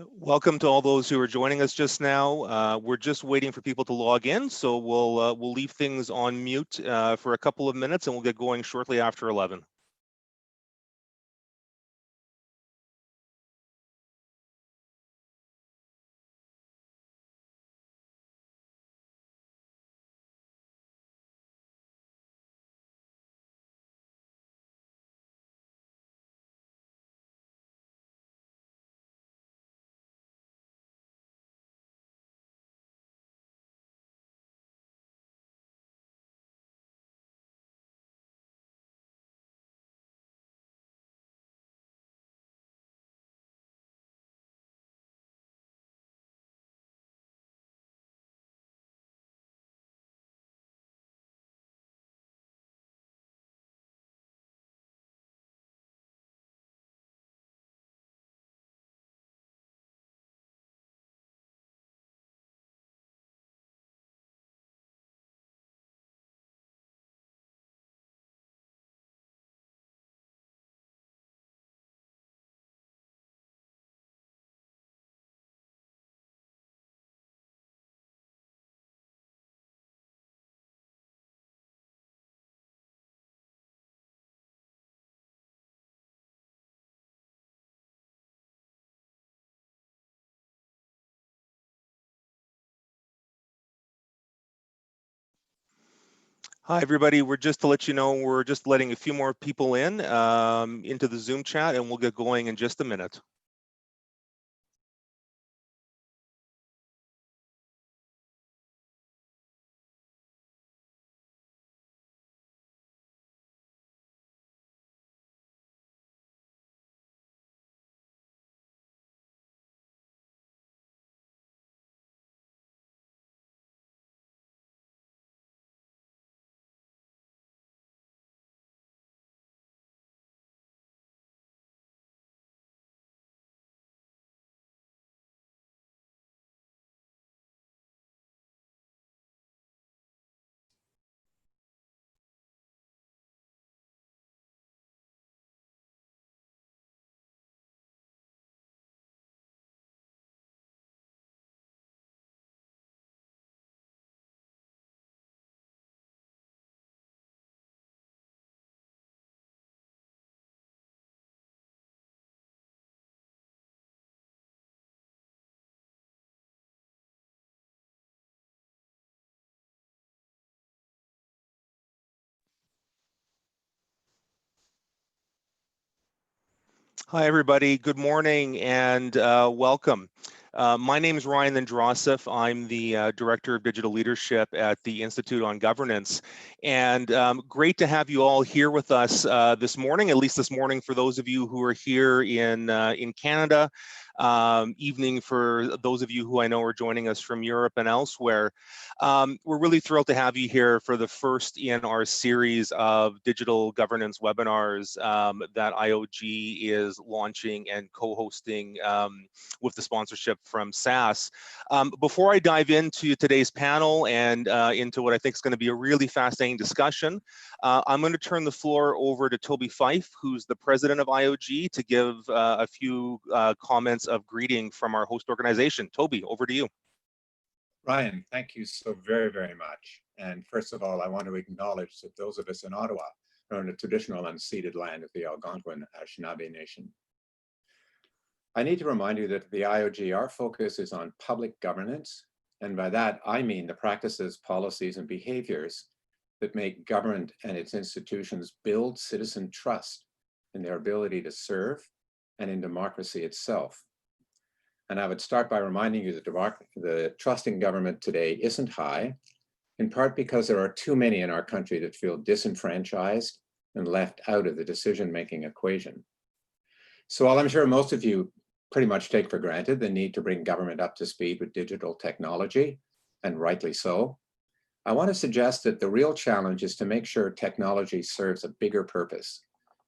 Welcome to all those who are joining us just now. We're just waiting for people to log in, so we'll leave things on mute for a couple of minutes, and we'll get going shortly after 11. Hi, everybody. We're just to let you know, we're just letting a few more people in into the Zoom chat, and we'll get going in just a minute. Hi, everybody. Good morning and welcome. My name is Ryan Andrasov. I'm the Director of Digital Leadership at the Institute on Governance. And great to have you all here with us this morning, at least this morning for those of you who are here in Canada, evening for those of you who I know are joining us from Europe and elsewhere. We're really thrilled to have you here for the first in our series of digital governance webinars that IOG is launching and co-hosting with the sponsorship from SAS. Before I dive into today's panel and into what I think is going to be a really fascinating discussion, I'm going to turn the floor over to Toby Fife, who's the president of IOG, to give a few comments of greeting from our host organization. Toby, over to you. Ryan, thank you so very, very much. And first of all, I want to acknowledge that those of us in Ottawa are on the traditional unceded land of the Algonquin Anishinaabe Nation. I need to remind you that at the IOG, our focus is on public governance. And by that, I mean the practices, policies, and behaviors that make government and its institutions build citizen trust in their ability to serve and in democracy itself. And I would start by reminding you that the trust in government today isn't high, in part because there are too many in our country that feel disenfranchised and left out of the decision-making equation. So while I'm sure most of you pretty much take for granted the need to bring government up to speed with digital technology, and rightly so, I want to suggest that the real challenge is to make sure technology serves a bigger purpose,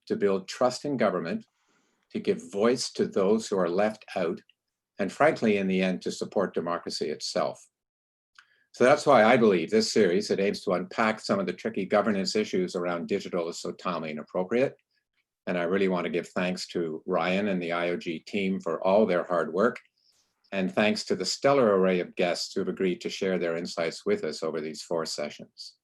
to build trust in government, to give voice to those who are left out, and frankly, in the end, to support democracy itself. So that's why I believe this series that aims to unpack some of the tricky governance issues around digital is so timely and appropriate. And I really want to give thanks to Ryan and the IOG team for all their hard work and thanks to the stellar array of guests who have agreed to share their insights with us over these 4 sessions.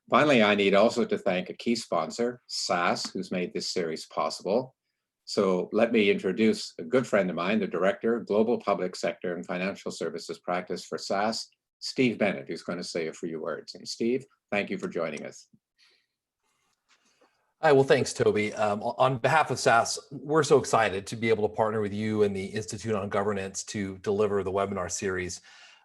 Finally, I need also to thank a key sponsor, SAS, who's made this series possible. So let me introduce a good friend of mine, the Director of Global Public Sector and Financial Services Practice for SAS, Steve Bennett, who's going to say a few words. And Steve, thank you for joining us. Hi, well, thanks, Toby. On behalf of SAS, we're so excited to be able to partner with you and the Institute on Governance to deliver the webinar series.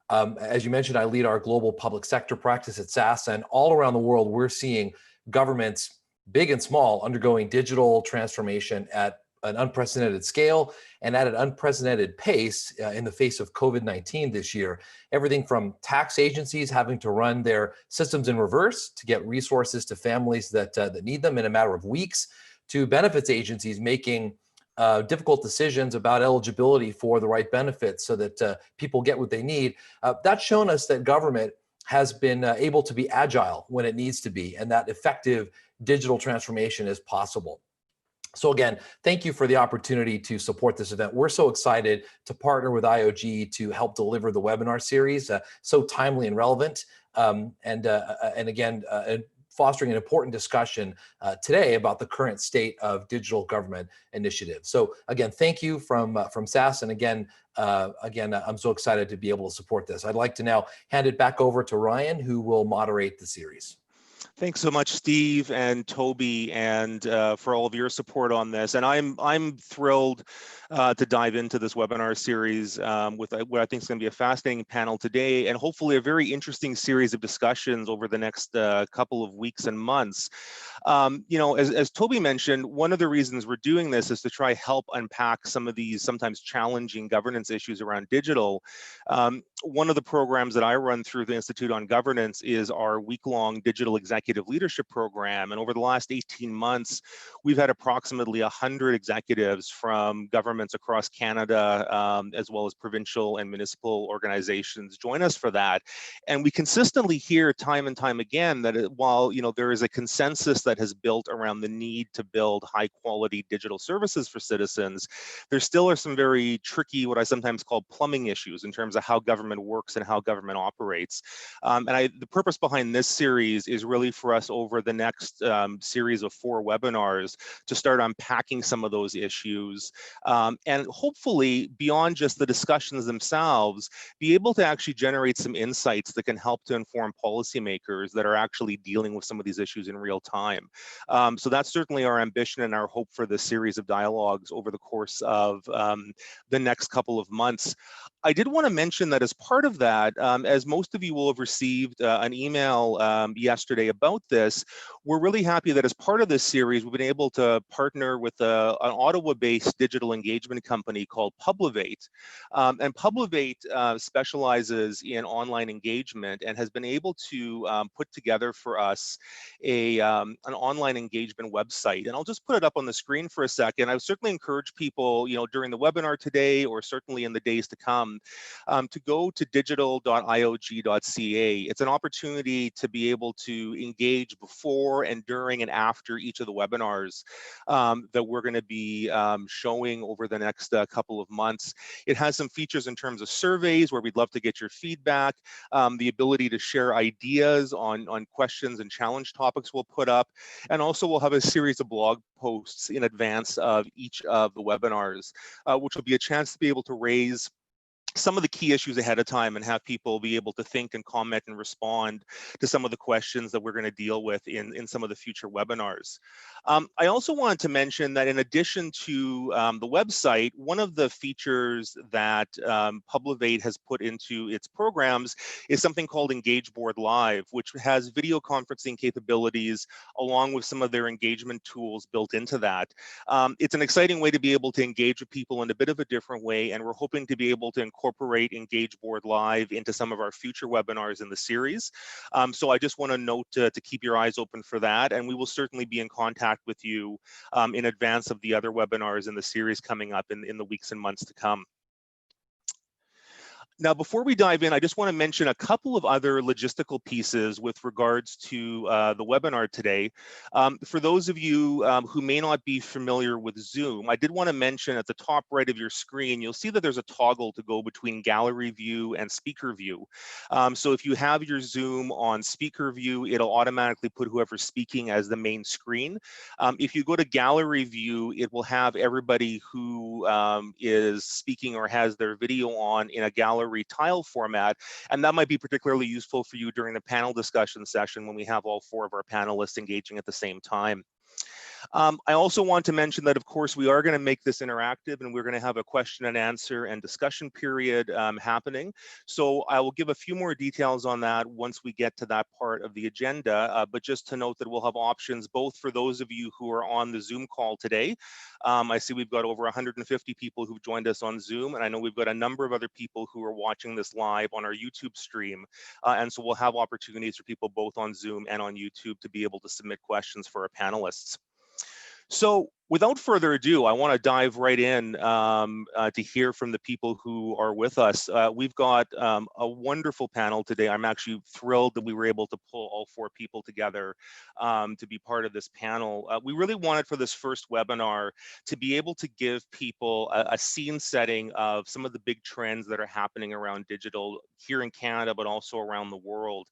As you mentioned, I lead our global public sector practice at SAS, and all around the world, we're seeing governments, big and small, undergoing digital transformation at an unprecedented scale and at an unprecedented pace in the face of COVID-19 this year. Everything from tax agencies having to run their systems in reverse to get resources to families that need them in a matter of weeks, to benefits agencies making difficult decisions about eligibility for the right benefits so that people get what they need. That's shown us that government has been able to be agile when it needs to be, and that effective digital transformation is possible. So again, thank you for the opportunity to support this event. We're so excited to partner with IOG to help deliver the webinar series, so timely and relevant, and again, fostering an important discussion today about the current state of digital government initiatives. So again, thank you from SAS, and again, I'm so excited to be able to support this. I'd like to now hand it back over to Ryan, who will moderate the series. Thanks so much, Steve and Toby, and for all of your support on this. And I'm thrilled to dive into this webinar series with what I think is going to be a fascinating panel today, and hopefully a very interesting series of discussions over the next couple of weeks and months. You know, as Toby mentioned, one of the reasons we're doing this is to try help unpack some of these sometimes challenging governance issues around digital. One of the programs that I run through the Institute on Governance is our week-long digital executive leadership program. And over the last 18 months, we've had approximately 100 executives from governments across Canada, as well as provincial and municipal organizations join us for that. And we consistently hear time and time again that while, you know, there is a consensus that has built around the need to build high quality digital services for citizens, there still are some very tricky, what I sometimes call plumbing issues in terms of how government works and how government operates. The purpose behind this series is really for us over the next series of 4 webinars to start unpacking some of those issues, and hopefully beyond just the discussions themselves, be able to actually generate some insights that can help to inform policymakers that are actually dealing with some of these issues in real time. So that's certainly our ambition and our hope for this series of dialogues over the course of the next couple of months. I did want to mention that as part of that, as most of you will have received an email yesterday about this, we're really happy that as part of this series, we've been able to partner with an Ottawa-based digital engagement company called Publivate. And Publivate specializes in online engagement and has been able to put together for us an online engagement website. And I'll just put it up on the screen for a second. I would certainly encourage people, you know, during the webinar today or certainly in the days to come, to go to digital.iog.ca. It's an opportunity to be able to engage before and during and after each of the webinars that we're going to be showing over the next couple of months. It has some features in terms of surveys where we'd love to get your feedback, the ability to share ideas on questions and challenge topics we'll put up, and also we'll have a series of blog posts in advance of each of the webinars, which will be a chance to be able to raise some of the key issues ahead of time and have people be able to think and comment and respond to some of the questions that we're going to deal with in some of the future webinars. I also wanted to mention that in addition to the website, one of the features that Publivate has put into its programs is something called Engage Board Live, which has video conferencing capabilities along with some of their engagement tools built into that. It's an exciting way to be able to engage with people in a bit of a different way, and we're hoping to be able to incorporate Engage Board Live into some of our future webinars in the series. So I just want to note to keep your eyes open for that, and we will certainly be in contact with you in advance of the other webinars in the series coming up in the weeks and months to come. Now, before we dive in, I just want to mention a couple of other logistical pieces with regards to the webinar today. For those of you who may not be familiar with Zoom, I did want to mention at the top right of your screen, you'll see that there's a toggle to go between gallery view and speaker view. So if you have your Zoom on speaker view, it'll automatically put whoever's speaking as the main screen. If you go to gallery view, it will have everybody who is speaking or has their video on in a gallery tile format, and that might be particularly useful for you during the panel discussion session when we have all 4 of our panelists engaging at the same time. I also want to mention that, of course, we are going to make this interactive, and we're going to have a question and answer and discussion period happening. So I will give a few more details on that once we get to that part of the agenda. But just to note that we'll have options both for those of you who are on the Zoom call today. I see we've got over 150 people who've joined us on Zoom, and I know we've got a number of other people who are watching this live on our YouTube stream. And so we'll have opportunities for people both on Zoom and on YouTube to be able to submit questions for our panelists. So without further ado, I want to dive right in to hear from the people who are with us. We've got a wonderful panel today. I'm actually thrilled that we were able to pull all 4 people together to be part of this panel. We really wanted for this first webinar to be able to give people a scene setting of some of the big trends that are happening around digital here in Canada, but also around the world.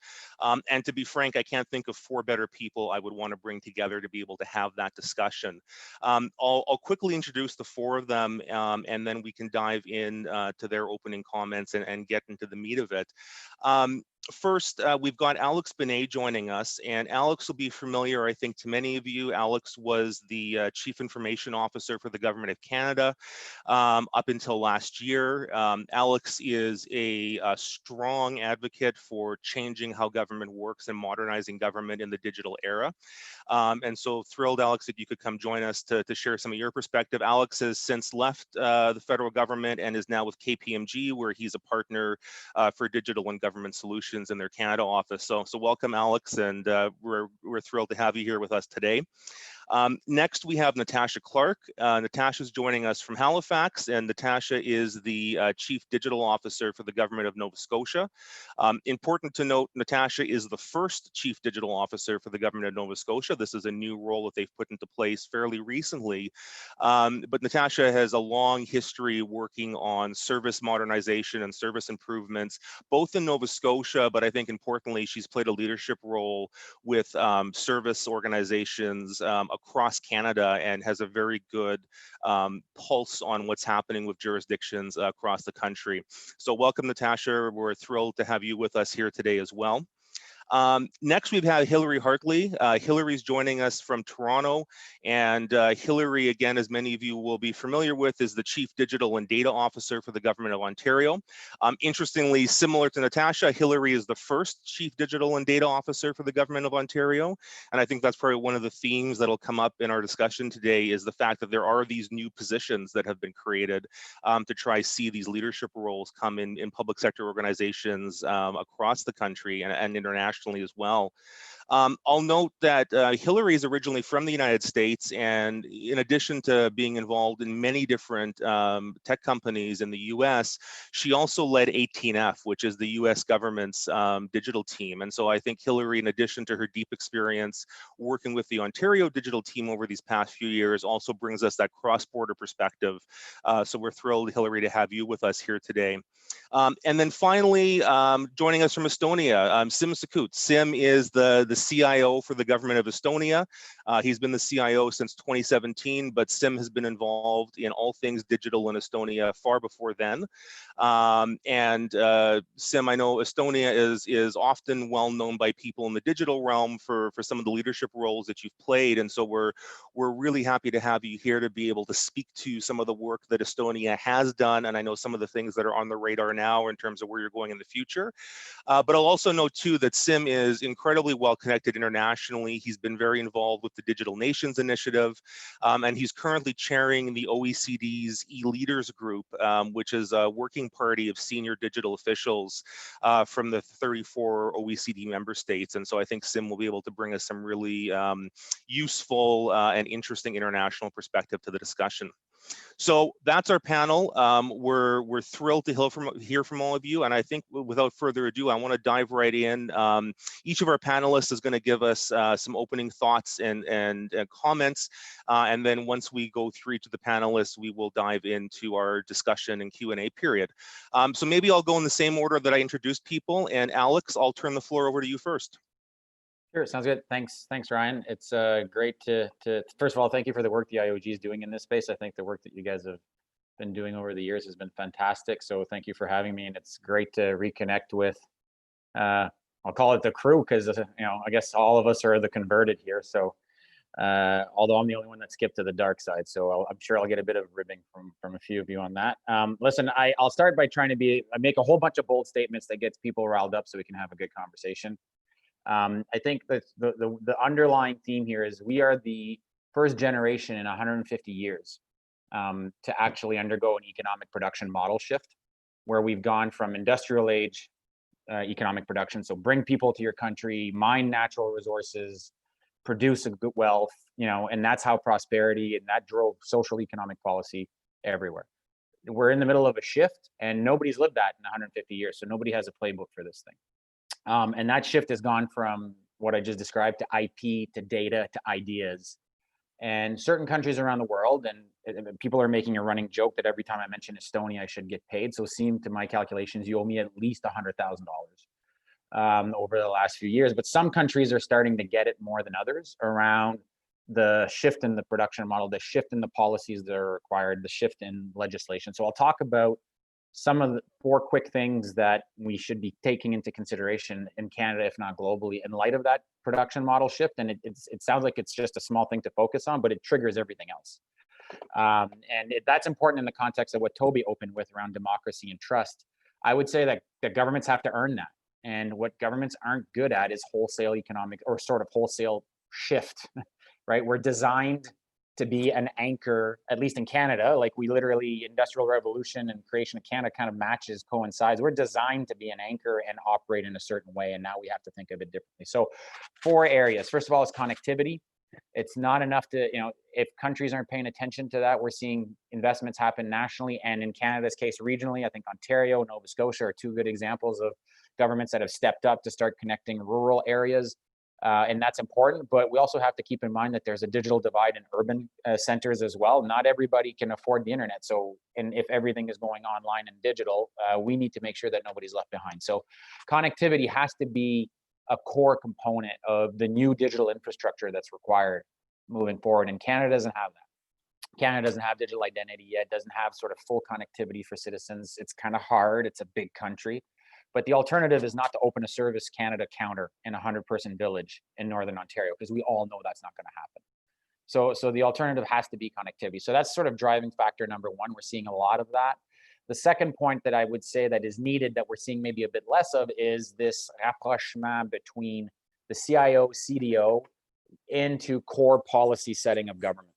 And to be frank, I can't think of 4 better people I would want to bring together to be able to have that discussion. I'll quickly introduce the 4 of them, and then we can dive in to their opening comments and get into the meat of it. First, we've got Alex Benet joining us, and Alex will be familiar, I think, to many of you. Alex was the Chief Information Officer for the Government of Canada up until last year. Alex is a strong advocate for changing how government works and modernizing government in the digital era. And so thrilled, Alex, that you could come join us to share some of your perspective. Alex has since left the federal government and is now with KPMG, where he's a partner for digital and government solutions in their Canada office. So welcome, Alex, and we're thrilled to have you here with us today. Next, we have Natasha Clark. Natasha's joining us from Halifax, and Natasha is the Chief Digital Officer for the Government of Nova Scotia. Important to note, Natasha is the first Chief Digital Officer for the Government of Nova Scotia. This is a new role that they've put into place fairly recently. But Natasha has a long history working on service modernization and service improvements, both in Nova Scotia, but I think importantly, she's played a leadership role with service organizations across Canada and has a very good pulse on what's happening with jurisdictions across the country. So welcome, Natasha. We're thrilled to have you with us here today as well. Next, we've had Hilary Hartley. Hilary's joining us from Toronto, and Hilary, again, as many of you will be familiar with, is the Chief Digital and Data Officer for the Government of Ontario. Interestingly, similar to Natasha, Hilary is the first Chief Digital and Data Officer for the Government of Ontario, and I think that's probably one of the themes that'll come up in our discussion today is the fact that there are these new positions that have been created to try see these leadership roles come in public sector organizations across the country and internationally as well. I'll note that Hilary is originally from the United States, and in addition to being involved in many different tech companies in the US, she also led 18F, which is the US government's digital team. And so I think Hilary, in addition to her deep experience working with the Ontario digital team over these past few years, also brings us that cross-border perspective. So we're thrilled, Hilary, to have you with us here today. And then finally, joining us from Estonia, Sim Sakut. Sim is the CIO for the government of Estonia. He's been the CIO since 2017, but Sim has been involved in all things digital in Estonia far before then. Sim, I know Estonia is often well known by people in the digital realm for some of the leadership roles that you've played, and so we're really happy to have you here to be able to speak to some of the work that Estonia has done, and I know some of the things that are on the radar now in terms of where you're going in the future. But I'll also note too that Sim is incredibly well connected internationally. He's been very involved with the Digital Nations Initiative, and he's currently chairing the OECD's e-leaders group, which is a working party of senior digital officials from the 34 OECD member states. And so I think Sim will be able to bring us some really useful and interesting international perspective to the discussion. So that's our panel. We're thrilled to hear from all of you, and I think without further ado, I want to dive right in. Each of our panelists is going to give us some opening thoughts and comments, and then once we go through each of the panelists, we will dive into our discussion and Q&A period. So maybe I'll go in the same order that I introduced people, and Alex, I'll turn the floor over to you first. Sure, sounds good. Thanks, Ryan. It's great to first of all, thank you for the work the IOG is doing in this space. I think the work that you guys have been doing over the years has been fantastic. So thank you for having me, and it's great to reconnect with. I'll call it the crew because I guess all of us are the converted here. So although I'm the only one that skipped to the dark side, so I'm sure I'll get a bit of ribbing from a few of you on that. Listen, I'll start by trying to make a whole bunch of bold statements that gets people riled up so we can have a good conversation. I think that the underlying theme here is we are the first generation in 150 years to actually undergo an economic production model shift, where we've gone from industrial age economic production, so bring people to your country, mine natural resources, produce a good wealth, and that's how prosperity, and that drove social economic policy everywhere. We're in the middle of a shift, and nobody's lived that in 150 years, so nobody has a playbook for this thing. And that shift has gone from what I just described to IP, to data, to ideas. And certain countries around the world, and people are making a running joke that every time I mention Estonia, I should get paid. So seem to my calculations, you owe me at least $100,000 over the last few years. But some countries are starting to get it more than others around the shift in the production model, the shift in the policies that are required, the shift in legislation. So I'll talk about some of the 4 quick things that we should be taking into consideration in Canada, if not globally, in light of that production model shift. And it sounds like it's just a small thing to focus on, but it triggers everything else. That's important in the context of what Toby opened with around democracy and trust. I would say that governments have to earn that. And what governments aren't good at is wholesale economic, or sort of wholesale shift, right? We're designed to be an anchor, at least in Canada, like we literally, industrial revolution and creation of Canada kind of coincides. We're designed to be an anchor and operate in a certain way, and now we have to think of it differently. So 4 areas. First of all, is connectivity. It's not enough to, if countries aren't paying attention to that, we're seeing investments happen nationally, and in Canada's case, regionally. I think Ontario, Nova Scotia are 2 good examples of governments that have stepped up to start connecting rural areas. And that's important, but we also have to keep in mind that there's a digital divide in urban centers as well. Not everybody can afford the internet. So, and if everything is going online and digital, we need to make sure that nobody's left behind. So connectivity has to be a core component of the new digital infrastructure that's required moving forward. And Canada doesn't have that. Canada doesn't have digital identity yet, doesn't have sort of full connectivity for citizens. It's kind of hard. It's a big country. But the alternative is not to open a Service Canada counter in a 100-person village in Northern Ontario, because we all know that's not going to happen. So the alternative has to be connectivity. So that's sort of driving factor number 1. We're seeing a lot of that. The second point that I would say that is needed, that we're seeing maybe a bit less of, is this rapprochement between the CIO, CDO into core policy setting of government.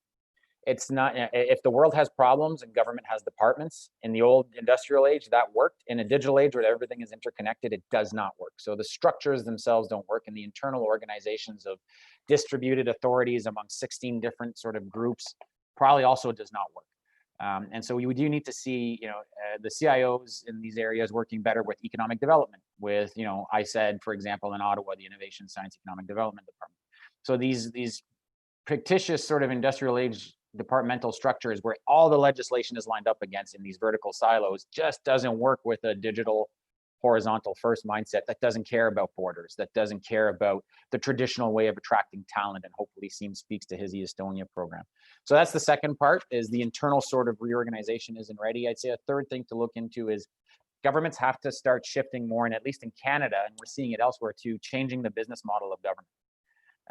It's not, if the world has problems and government has departments, in the old industrial age that worked. In a digital age where everything is interconnected, it does not work. So the structures themselves don't work, and the internal organizations of distributed authorities among 16 different sort of groups probably also does not work. And so we do need to see, the CIOs in these areas working better with economic development, with, I said, for example, in Ottawa, the Innovation Science Economic Development Department. So these fictitious sort of industrial age departmental structures where all the legislation is lined up against in these vertical silos just doesn't work with a digital horizontal first mindset that doesn't care about borders, that doesn't care about the traditional way of attracting talent, and hopefully speaks to his Estonia program. So that's the second part, is the internal sort of reorganization isn't ready. I'd say a third thing to look into is governments have to start shifting more, and at least in Canada, and we're seeing it elsewhere too, changing the business model of government.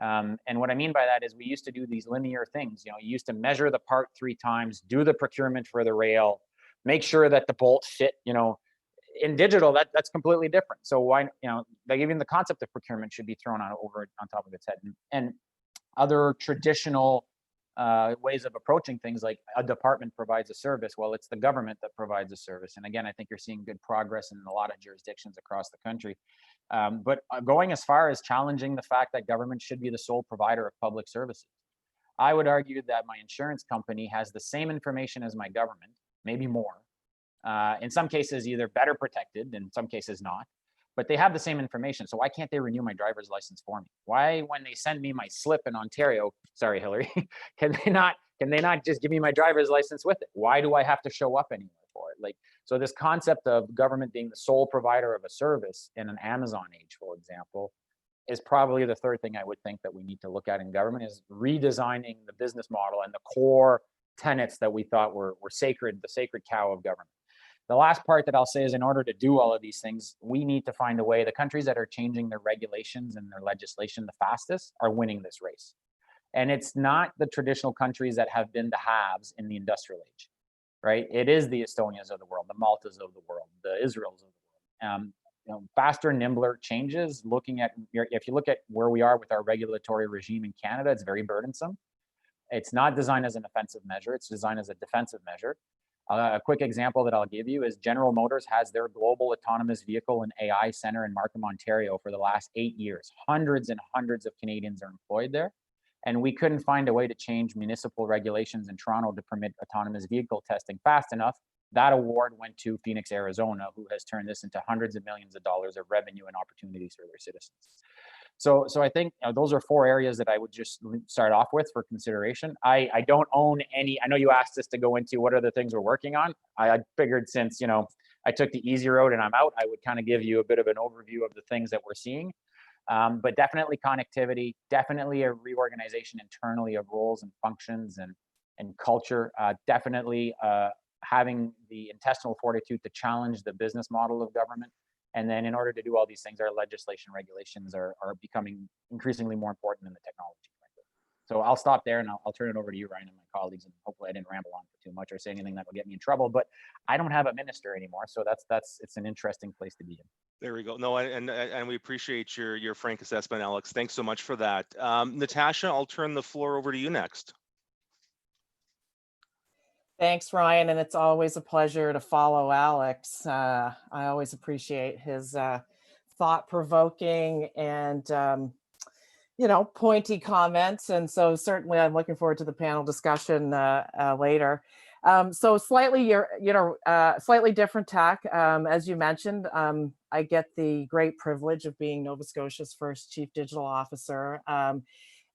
And what I mean by that is we used to do these linear things. You used to measure the part 3 times, do the procurement for the rail, make sure that the bolt fit. In digital, that's completely different. So why, like even the concept of procurement should be thrown on top of its head. And other traditional ways of approaching things, like a department provides a service. Well, it's the government that provides a service. And again, I think you're seeing good progress in a lot of jurisdictions across the country. But going as far as challenging the fact that government should be the sole provider of public services. I would argue that my insurance company has the same information as my government, maybe more. In some cases, either better protected, in some cases not, but they have the same information. So why can't they renew my driver's license for me? Why, when they send me my slip in Ontario, sorry, Hillary, can they not just give me my driver's license with it? Why do I have to show up anywhere for it? Like, so this concept of government being the sole provider of a service in an Amazon age, for example, is probably the third thing I would think that we need to look at in government, is redesigning the business model and the core tenets that we thought were sacred, the sacred cow of government. The last part that I'll say is, in order to do all of these things, we need to find a way. The countries that are changing their regulations and their legislation the fastest are winning this race. And it's not the traditional countries that have been the haves in the industrial age, right? It is the Estonias of the world, the Maltas of the world, the Israels of the world. Faster, nimbler changes. If you look at where we are with our regulatory regime in Canada, it's very burdensome. It's not designed as an offensive measure. It's designed as a defensive measure. A quick example that I'll give you is General Motors has their global autonomous vehicle and AI center in Markham, Ontario for the last 8 years. Hundreds and hundreds of Canadians are employed there. And we couldn't find a way to change municipal regulations in Toronto to permit autonomous vehicle testing fast enough. That award went to Phoenix, Arizona, who has turned this into hundreds of millions of dollars of revenue and opportunities for their citizens. So I think those are 4 areas that I would just start off with for consideration. I don't own any. I know you asked us to go into what are the things we're working on. I figured since I took the easy road and I'm out, I would kind of give you a bit of an overview of the things that we're seeing. But definitely connectivity, definitely a reorganization internally of roles and functions and culture. Definitely having the intestinal fortitude to challenge the business model of government. And then in order to do all these things, our legislation regulations are becoming increasingly more important than the technology. So I'll stop there and I'll turn it over to you, Ryan, and my colleagues. And hopefully I didn't ramble on for too much or say anything that will get me in trouble. But I don't have a minister anymore, so it's an interesting place to be in. There we go. No, and we appreciate your frank assessment, Alex. Thanks so much for that. Natasha, I'll turn the floor over to you next. Thanks, Ryan, and it's always a pleasure to follow Alex. I always appreciate his thought-provoking and pointy comments, and so certainly I'm looking forward to the panel discussion later. So slightly different tack. As you mentioned, I get the great privilege of being Nova Scotia's first Chief Digital Officer.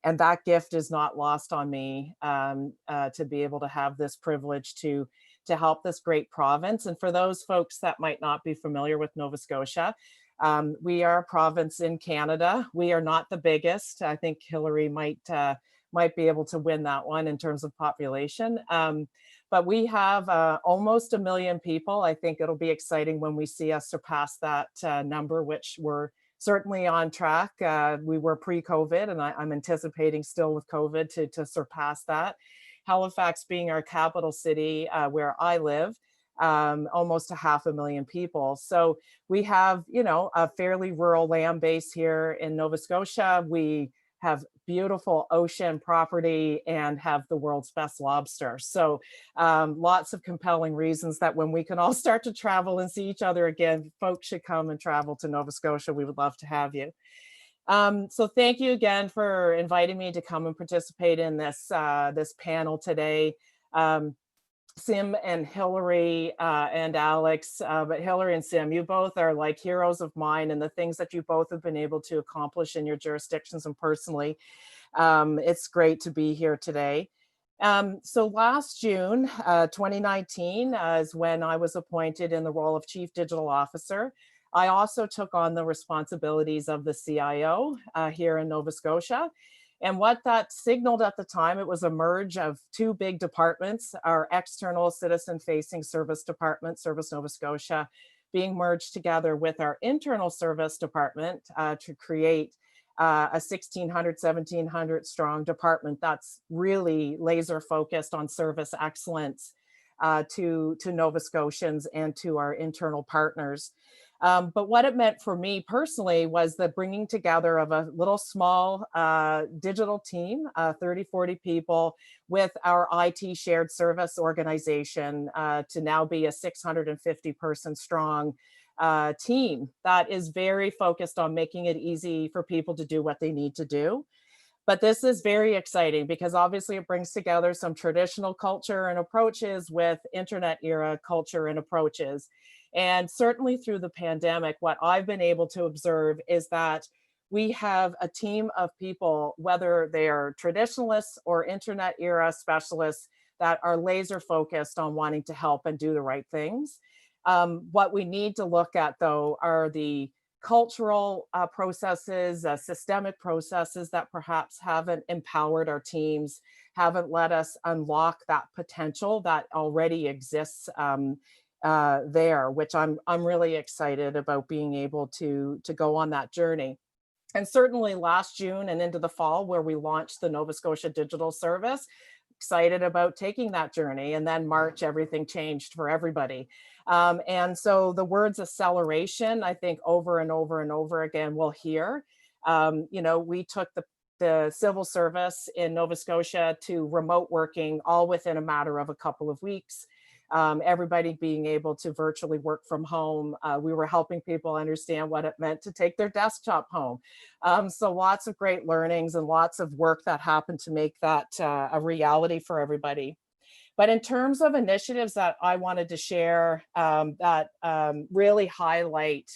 And that gift is not lost on me, to be able to have this privilege to help this great province. And for those folks that might not be familiar with Nova Scotia, we are a province in Canada. We are not the biggest. I think Hillary might be able to win that one in terms of population. But we have almost 1 million people. I think it'll be exciting when we see us surpass that number, which we're certainly on track. We were pre-COVID, and I'm anticipating still with COVID to surpass that. Halifax being our capital city, where I live, almost 500,000 people. So we have, a fairly rural land base here in Nova Scotia. We have beautiful ocean property and have the world's best lobster. So lots of compelling reasons that when we can all start to travel and see each other again, folks should come and travel to Nova Scotia. We would love to have you. So thank you again for inviting me to come and participate in this panel today. Sim and Hillary and Alex, but Hillary and Sim, you both are like heroes of mine, and the things that you both have been able to accomplish in your jurisdictions and personally. It's great to be here today. So last June 2019 is when I was appointed in the role of Chief Digital Officer. I also took on the responsibilities of the CIO here in Nova Scotia. And what that signaled at the time, it was a merge of 2 big departments, our external citizen-facing service department, Service Nova Scotia, being merged together with our internal service department to create a 1,600, 1,700 strong department that's really laser focused on service excellence to Nova Scotians and to our internal partners. But what it meant for me personally was the bringing together of a little small digital team, 30, 40 people, with our IT shared service organization to now be a 650 person strong team that is very focused on making it easy for people to do what they need to do. But this is very exciting because obviously it brings together some traditional culture and approaches with internet era culture and approaches. And certainly through the pandemic, what I've been able to observe is that we have a team of people, whether they are traditionalists or internet era specialists, that are laser focused on wanting to help and do the right things. What we need to look at, though, are the cultural processes, systemic processes that perhaps haven't empowered our teams, haven't let us unlock that potential that already exists there, which I'm really excited about being able to go on that journey. And certainly last June and into the fall, where we launched the Nova Scotia Digital Service, excited about taking that journey. And then March, everything changed for everybody. And so the words acceleration, I think over and over and over again, we'll hear. We took the civil service in Nova Scotia to remote working all within a matter of a couple of weeks. Everybody being able to virtually work from home. We were helping people understand what it meant to take their desktop home. So lots of great learnings and lots of work that happened to make that a reality for everybody. But in terms of initiatives that I wanted to share that really highlight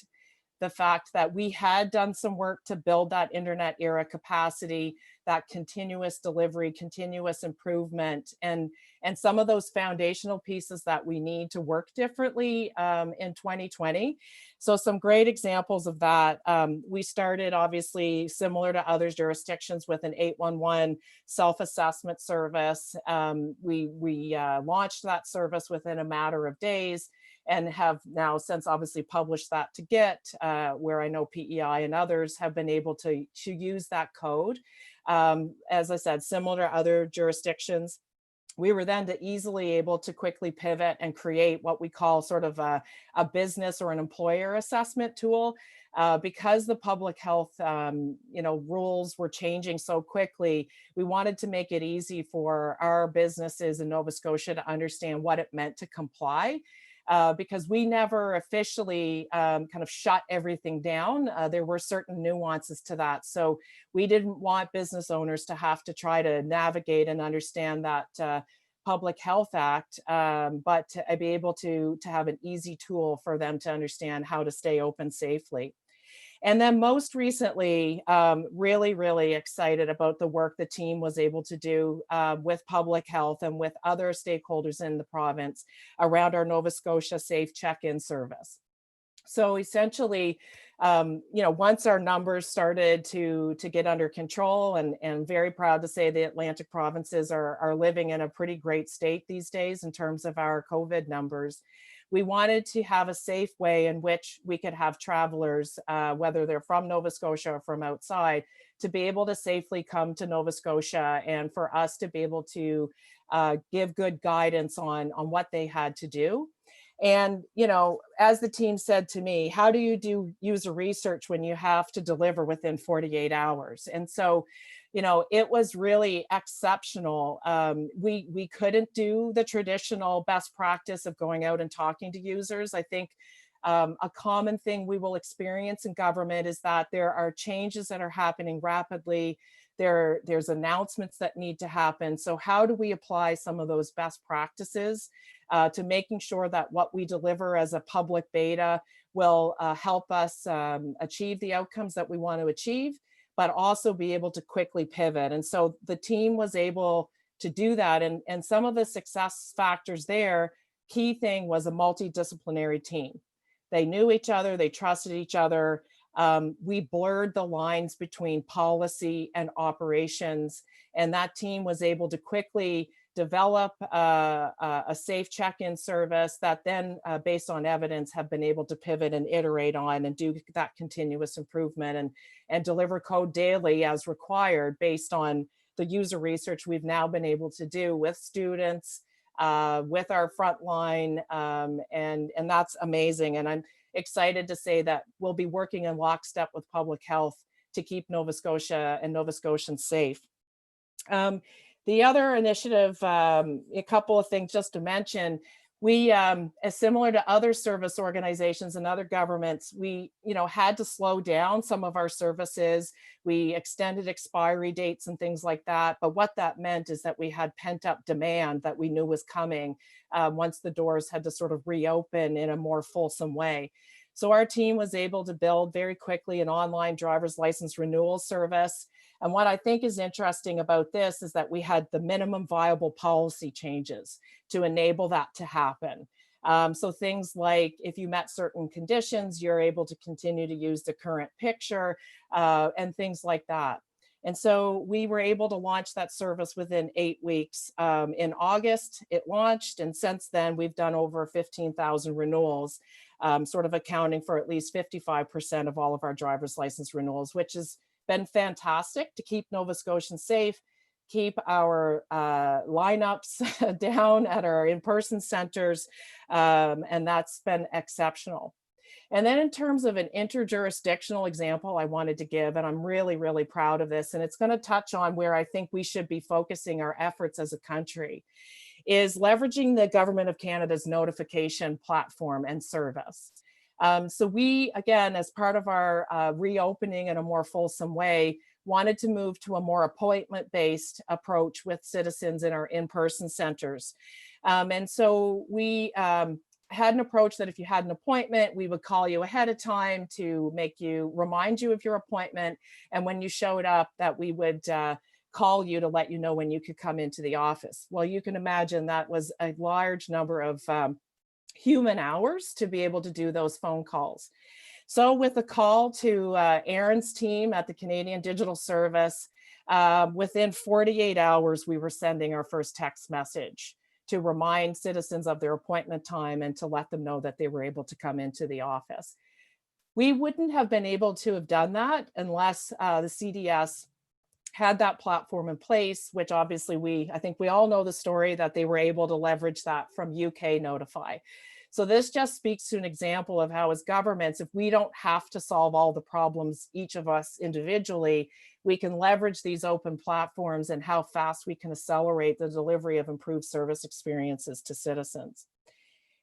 the fact that we had done some work to build that internet era capacity, that continuous delivery, continuous improvement, and some of those foundational pieces that we need to work differently in 2020. So some great examples of that. We started obviously similar to other jurisdictions with an 811 self-assessment service. We launched that service within a matter of days, and have now since obviously published that to Git, where I know PEI and others have been able to use that code. As I said, similar to other jurisdictions, we were then easily able to quickly pivot and create what we call sort of a business or an employer assessment tool. Because the public health rules were changing so quickly, we wanted to make it easy for our businesses in Nova Scotia to understand what it meant to comply. Because we never officially kind of shut everything down. There were certain nuances to that. So we didn't want business owners to have to try to navigate and understand that Public Health Act, but to be able to have an easy tool for them to understand how to stay open safely. And then most recently, really, really excited about the work the team was able to do with public health and with other stakeholders in the province around our Nova Scotia Safe Check-in service. So essentially, once our numbers started to get under control, and very proud to say the Atlantic provinces are living in a pretty great state these days in terms of our COVID numbers. We wanted to have a safe way in which we could have travelers, whether they're from Nova Scotia or from outside, to be able to safely come to Nova Scotia, and for us to be able to give good guidance on what they had to do. And, as the team said to me, how do you do user research when you have to deliver within 48 hours? And so, it was really exceptional. We couldn't do the traditional best practice of going out and talking to users. I think a common thing we will experience in government is that there are changes that are happening rapidly. There's announcements that need to happen. So how do we apply some of those best practices to making sure that what we deliver as a public beta will help us achieve the outcomes that we want to achieve, but also be able to quickly pivot. And so the team was able to do that. And some of the success factors there, key thing was a multidisciplinary team. They knew each other, they trusted each other. We blurred the lines between policy and operations, and that team was able to quickly develop a safe check-in service that then, based on evidence, have been able to pivot and iterate on and do that continuous improvement and deliver code daily as required based on the user research we've now been able to do with students, with our frontline, and that's amazing. And I'm excited to say that we'll be working in lockstep with public health to keep Nova Scotia and Nova Scotians safe. The other initiative, a couple of things just to mention, We, as similar to other service organizations and other governments, we, had to slow down some of our services. We extended expiry dates and things like that. But what that meant is that we had pent up demand that we knew was coming once the doors had to sort of reopen in a more fulsome way. So our team was able to build very quickly an online driver's license renewal service. And what I think is interesting about this is that we had the minimum viable policy changes to enable that to happen. So things like if you met certain conditions, you're able to continue to use the current picture and things like that. And so we were able to launch that service within 8 weeks. In August, it launched. And since then, we've done over 15,000 renewals, sort of accounting for at least 55% of all of our driver's license renewals, which has been fantastic to keep Nova Scotians safe, keep our lineups down at our in-person centers, and that's been exceptional. And then in terms of an interjurisdictional example I wanted to give, and I'm really, really proud of this, and it's going to touch on where I think we should be focusing our efforts as a country, is leveraging the Government of Canada's notification platform and service. So we, again, as part of our reopening in a more fulsome way, wanted to move to a more appointment-based approach with citizens in our in-person centers. And so we had an approach that if you had an appointment, we would call you ahead of time to remind you of your appointment. And when you showed up, that we would call you to let you know when you could come into the office. Well, you can imagine that was a large number of human hours to be able to do those phone calls. So with a call to Aaron's team at the Canadian Digital Service, within 48 hours, we were sending our first text message to remind citizens of their appointment time and to let them know that they were able to come into the office. We wouldn't have been able to have done that unless the CDS had that platform in place, which obviously I think we all know the story that they were able to leverage that from UK Notify. So this just speaks to an example of how as governments, if we don't have to solve all the problems, each of us individually, we can leverage these open platforms and how fast we can accelerate the delivery of improved service experiences to citizens.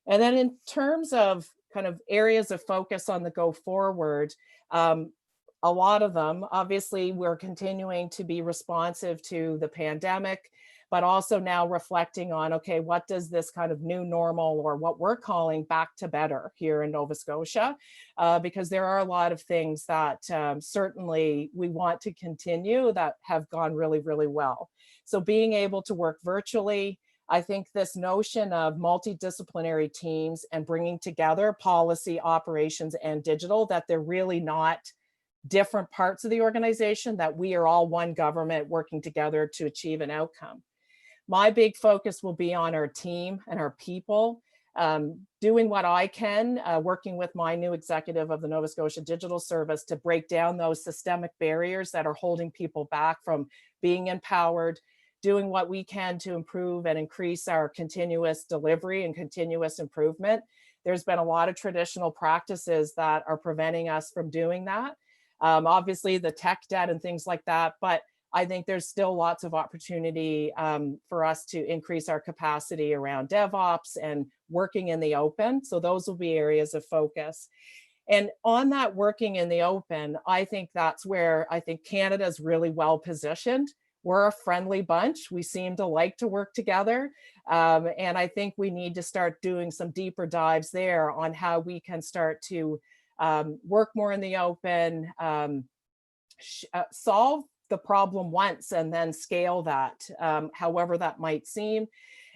And then in terms of kind of areas of focus on the go forward, a lot of them, obviously, we're continuing to be responsive to the pandemic, but also now reflecting on, okay, what does this kind of new normal, or what we're calling back to better here in Nova Scotia? Because there are a lot of things that certainly we want to continue that have gone really, really well. So being able to work virtually, I think this notion of multidisciplinary teams and bringing together policy, operations, and digital, that they're really not different parts of the organization, that we are all one government working together to achieve an outcome. My big focus will be on our team and our people, doing what I can, working with my new executive of the Nova Scotia Digital Service to break down those systemic barriers that are holding people back from being empowered, doing what we can to improve and increase our continuous delivery and continuous improvement. There's been a lot of traditional practices that are preventing us from doing that. Obviously the tech debt and things like that, but I think there's still lots of opportunity for us to increase our capacity around DevOps and working in the open. So those will be areas of focus. And on that working in the open, I think that's where I think Canada's really well positioned. We're a friendly bunch. We seem to like to work together. And I think we need to start doing some deeper dives there on how we can start to work more in the open, solve the problem once and then scale that, however that might seem,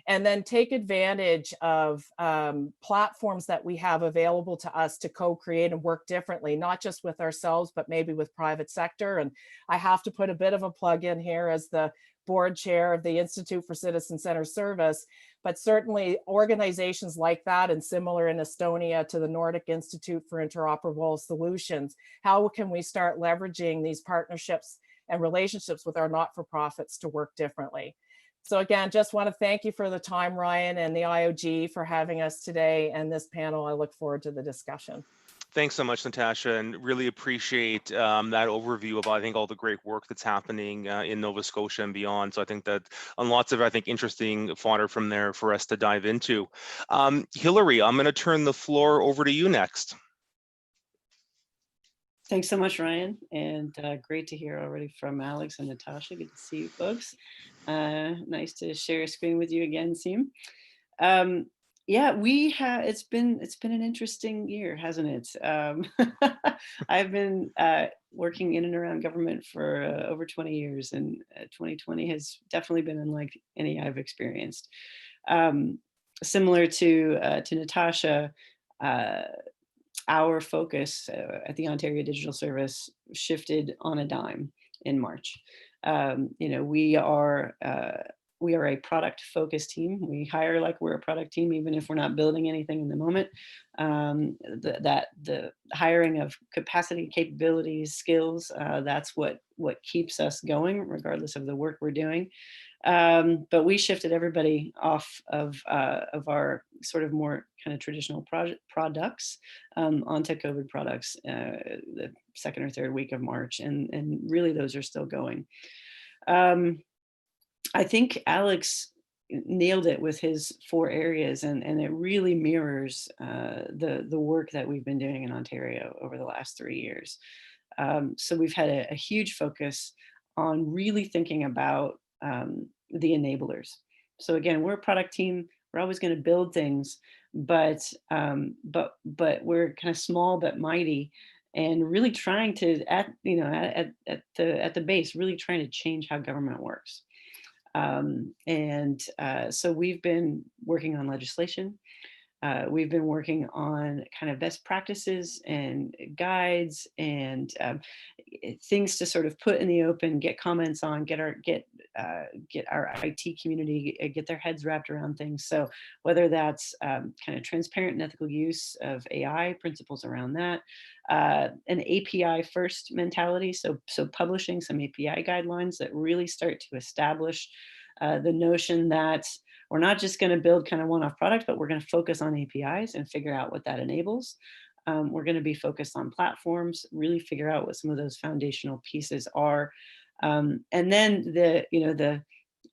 and then take advantage of platforms that we have available to us to co-create and work differently, not just with ourselves, but maybe with private sector. And I have to put a bit of a plug in here as the board chair of the Institute for Citizen-Centered Service, but certainly organizations like that and similar in Estonia to the Nordic Institute for Interoperable Solutions, how can we start leveraging these partnerships and relationships with our not-for-profits to work differently? So again, just want to thank you for the time, Ryan, and the IOG for having us today and this panel. I look forward to the discussion. Thanks so much, Natasha, and really appreciate that overview of, I think, all the great work that's happening in Nova Scotia and beyond. So I think that lots of, I think, interesting fodder from there for us to dive into. Hillary, I'm going to turn the floor over to you next. Thanks so much, Ryan, and great to hear already from Alex and Natasha. Good to see you folks. Nice to share a screen with you again, Seem. Yeah, it's been an interesting year, hasn't it? I've been working in and around government for over 20 years, and 2020 has definitely been unlike any I've experienced. Similar to Natasha, our focus at the Ontario Digital Service shifted on a dime in March. We are a product-focused team. We hire like we're a product team, even if we're not building anything in the moment. The hiring of capacity, capabilities, skills, that's what keeps us going, regardless of the work we're doing. But we shifted everybody off of our sort of more kind of traditional products onto COVID products the second or third week of March, and really those are still going. I think Alex nailed it with his 4 areas, and it really mirrors the work that we've been doing in Ontario over the last 3 years. So we've had a huge focus on really thinking about the enablers. So again, we're a product team. We're always going to build things, but we're kind of small but mighty, and really trying to at the base, really trying to change how government works. So we've been working on legislation. We've been working on kind of best practices and guides and things to sort of put in the open, get comments on, get our IT community, get their heads wrapped around things. So whether that's kind of transparent and ethical use of AI, principles around that, an API first mentality. So publishing some API guidelines that really start to establish the notion that we're not just going to build kind of one-off product, but we're going to focus on APIs and figure out what that enables. We're going to be focused on platforms, really figure out what some of those foundational pieces are. And then the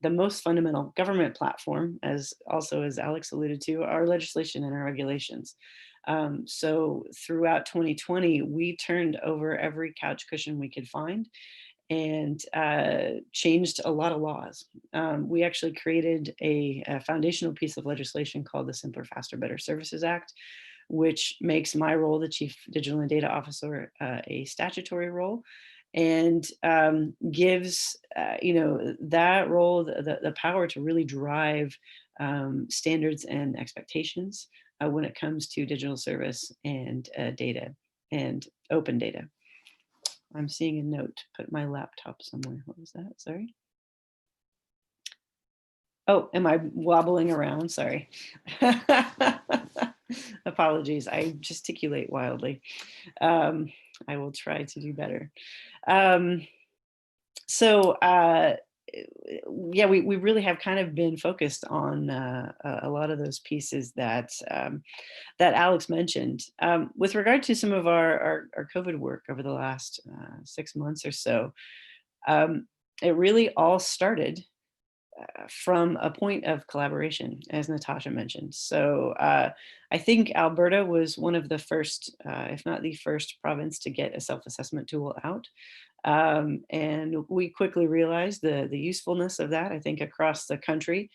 most fundamental government platform, as Alex alluded to, our legislation and our regulations. So throughout 2020, we turned over every couch cushion we could find and changed a lot of laws. We actually created a foundational piece of legislation called the Simpler, Faster, Better Services Act, which makes my role, the Chief Digital and Data Officer, a statutory role, and gives that role the power to really drive standards and expectations when it comes to digital service and data and open data. I'm seeing a note, put my laptop somewhere. What was that? Sorry. Oh, am I wobbling around? Sorry. Apologies. I gesticulate wildly. I will try to do better. Yeah, we really have kind of been focused on a lot of those pieces that Alex mentioned. With regard to some of our COVID work over the last 6 months or so, it really all started from a point of collaboration, as Natasha mentioned. So I think Alberta was one of the first, if not the first province to get a self-assessment tool out. And we quickly realized the usefulness of that, I think, across the country.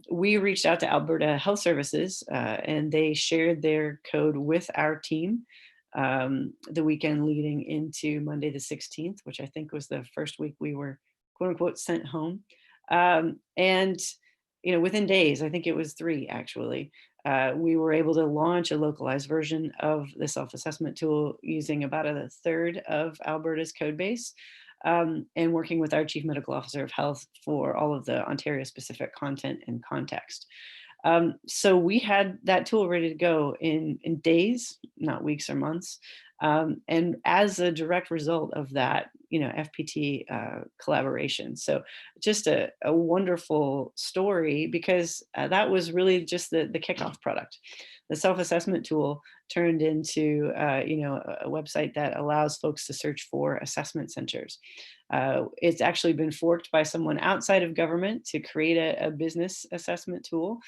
We reached out to Alberta Health Services and they shared their code with our team the weekend leading into Monday the 16th, which I think was the first week we were quote unquote sent home. And within days, I think it was 3 actually, we were able to launch a localized version of the self-assessment tool using about a third of Alberta's code base, and working with our Chief Medical Officer of Health for all of the Ontario-specific content and context. So we had that tool ready to go in days, not weeks or months. And as a direct result of that, FPT collaboration. So just a wonderful story, because that was really just the kickoff product. The self-assessment tool turned into a website that allows folks to search for assessment centers. It's actually been forked by someone outside of government to create a business assessment tool.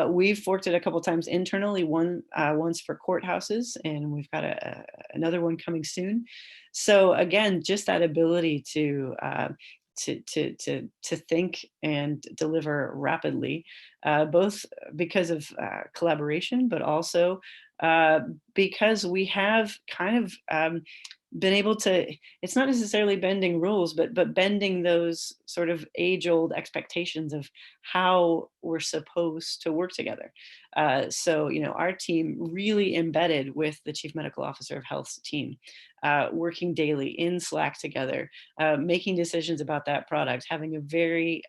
We've forked it a couple times internally, once for courthouses, and we've got another one coming soon. So again, just that ability to think and deliver rapidly, both because of collaboration, but also because we have kind of been able to, it's not necessarily bending rules, but bending those sort of age-old expectations of how we're supposed to work together. So, our team really embedded with the Chief Medical Officer of Health's team, working daily in Slack together, making decisions about that product, having a very,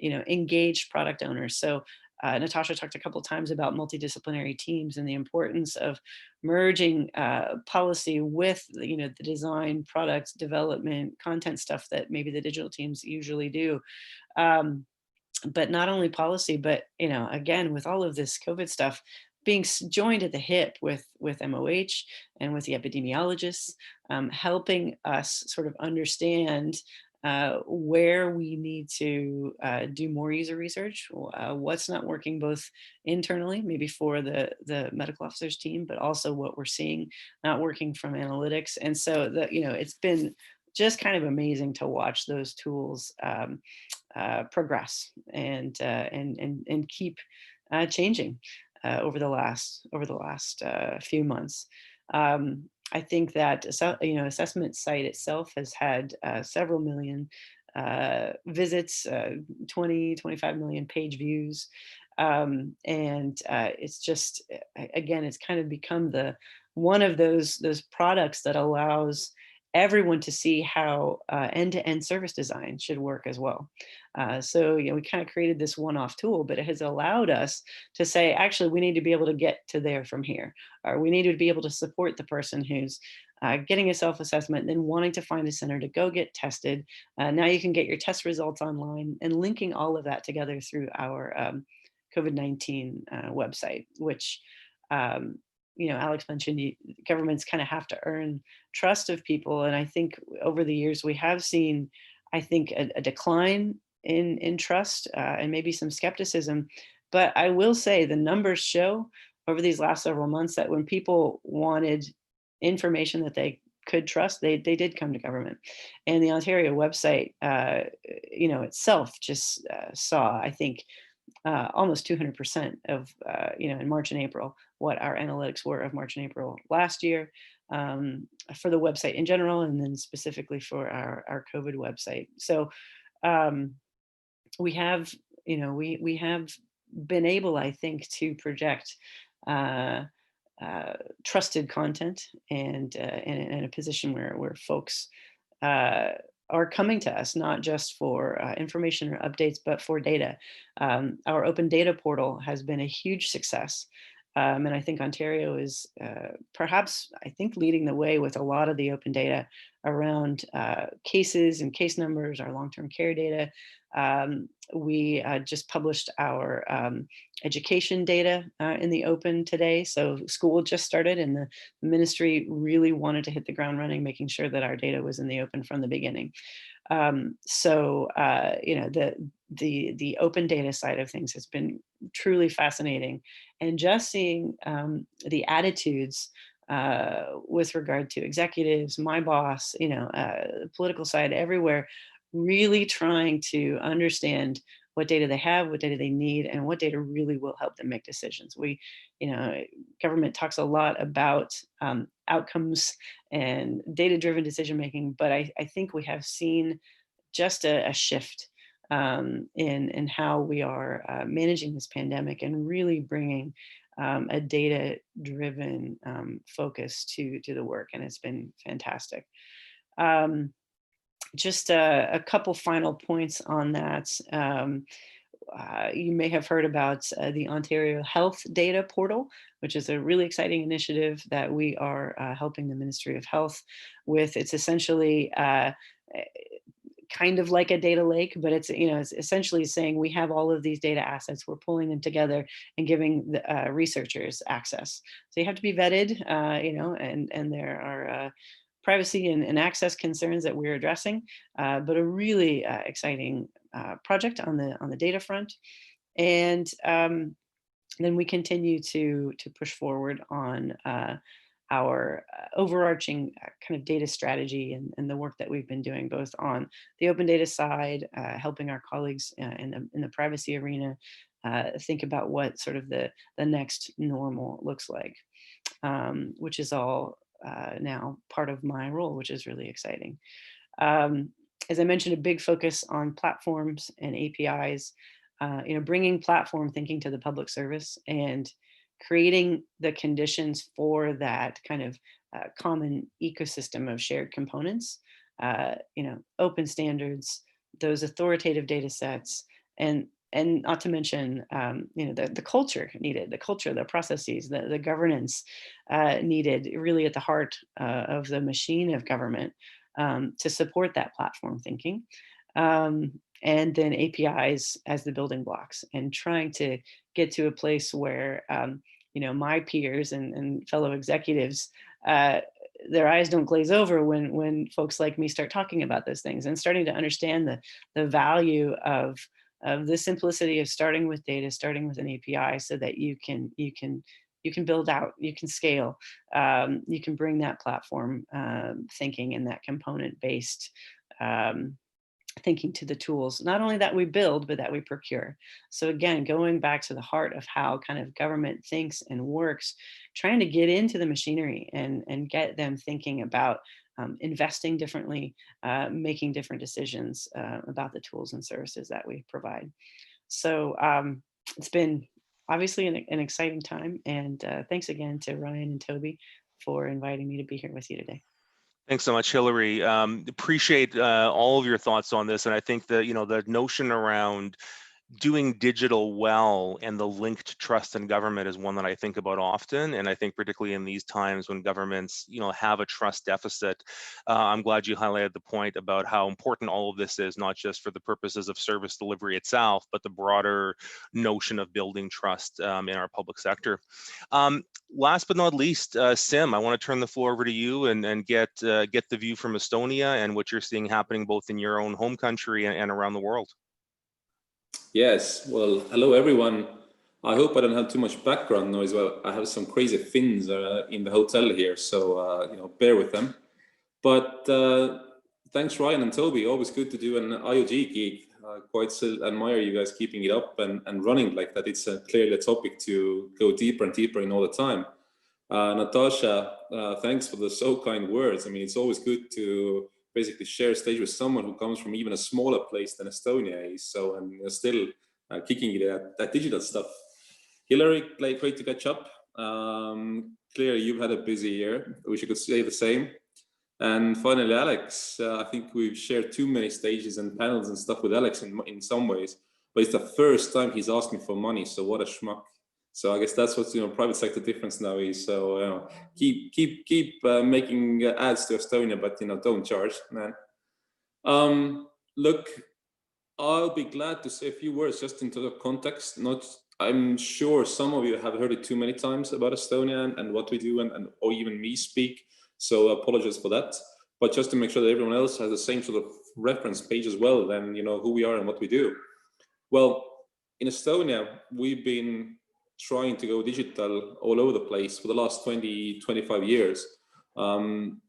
engaged product owner. So Natasha talked a couple of times about multidisciplinary teams and the importance of merging policy with the design, product development, content stuff that maybe the digital teams usually do. But not only policy, but again, with all of this COVID stuff, being joined at the hip with MOH and with the epidemiologists, helping us sort of understand where we need to do more user research, what's not working both internally, maybe for the medical officers team, but also what we're seeing not working from analytics. And so it's been just kind of amazing to watch those tools progress and keep changing over the last few months. I think that assessment site itself has had several million visits, 25 million page views. And it's just, again, it's kind of become one of those products that allows everyone to see how end-to-end service design should work as well. So we kind of created this one-off tool, but it has allowed us to say, actually, we need to be able to get to there from here, or we need to be able to support the person who's getting a self-assessment, then wanting to find a center to go get tested. Now you can get your test results online, and linking all of that together through our COVID-19 website, which Alex mentioned, governments kind of have to earn trust of people. And I think over the years, we have seen, I think, a decline in trust and maybe some skepticism. But I will say the numbers show over these last several months that when people wanted information that they could trust, they did come to government. And the Ontario website, itself just saw, I think, almost 200% of, in March and April, what our analytics were of March and April last year for the website in general, and then specifically for our COVID website. So we have been able, I think, to project trusted content and in a position where folks are coming to us, not just for information or updates, but for data. Our open data portal has been a huge success. And I think Ontario is perhaps, I think, leading the way with a lot of the open data around cases and case numbers, our long-term care data. We just published our education data in the open today. So school just started, and the ministry really wanted to hit the ground running, making sure that our data was in the open from the beginning. So the open data side of things has been truly fascinating, and just seeing the attitudes with regard to executives, my boss, the political side, everywhere, really trying to understand what data they have, what data they need, and what data really will help them make decisions. Government talks a lot about outcomes and data-driven decision-making, but I think we have seen just a shift in how we are managing this pandemic, and really bringing a data-driven focus to the work, and it's been fantastic. Just a couple final points on that. you may have heard about the Ontario Health Data Portal, which is a really exciting initiative that we are helping the Ministry of Health with. It's essentially kind of like a data lake, but it's, it's essentially saying we have all of these data assets, we're pulling them together and giving the researchers access. So you have to be vetted, and there are privacy and access concerns that we're addressing, but a really exciting project on the data front. And then we continue to push forward on our overarching kind of data strategy and the work that we've been doing both on the open data side, helping our colleagues in the privacy arena think about what sort of the next normal looks like, which is all now part of my role, which is really exciting. As I mentioned, a big focus on platforms and APIs, bringing platform thinking to the public service and creating the conditions for that kind of common ecosystem of shared components, open standards, those authoritative data sets, and not to mention, the culture needed, the processes, the governance needed really at the heart of the machine of government to support that platform thinking. And then APIs as the building blocks, and trying to get to a place where, my peers and fellow executives, their eyes don't glaze over when folks like me start talking about those things and starting to understand the value of the simplicity of starting with data, starting with an API, so that you can build out, you can scale, you can bring that platform thinking and that component-based thinking to the tools, not only that we build, but that we procure. So again, going back to the heart of how kind of government thinks and works, trying to get into the machinery and get them thinking about investing differently, making different decisions about the tools and services that we provide. So it's been obviously an exciting time. And thanks again to Ryan and Toby for inviting me to be here with you today. Thanks so much, Hillary. Appreciate all of your thoughts on this. And I think that, the notion around doing digital well and the link to trust in government is one that I think about often. And I think particularly in these times when governments, have a trust deficit, I'm glad you highlighted the point about how important all of this is, not just for the purposes of service delivery itself, but the broader notion of building trust in our public sector. Last but not least, Sim, I want to turn the floor over to you and get the view from Estonia and what you're seeing happening both in your own home country and around the world. Yes, well, hello everyone. I hope I don't have too much background noise. Well, I have some crazy Finns in the hotel here, so bear with them. But thanks, Ryan and Toby. Always good to do an IoG gig. Quite admire you guys keeping it up and running like that. It's clearly a topic to go deeper and deeper in all the time. Natasha, thanks for the so kind words. I mean, it's always good to basically share a stage with someone who comes from even a smaller place than Estonia is, so and still kicking it at that digital stuff. Hillary, great to catch up. Clearly, you've had a busy year. Wish you could say the same. And finally, Alex, I think we've shared too many stages and panels and stuff with Alex in some ways, but it's the first time he's asked me for money, so what a schmuck. So I guess that's what's private sector difference now is. So keep making ads to Estonia, but don't charge, man. Look, I'll be glad to say a few words just into the context. I'm sure some of you have heard it too many times about Estonia and what we do, and or even me speak. So apologies for that. But just to make sure that everyone else has the same sort of reference page as well, then who we are and what we do. Well, in Estonia, we've been trying to go digital all over the place for the last 20-25 years.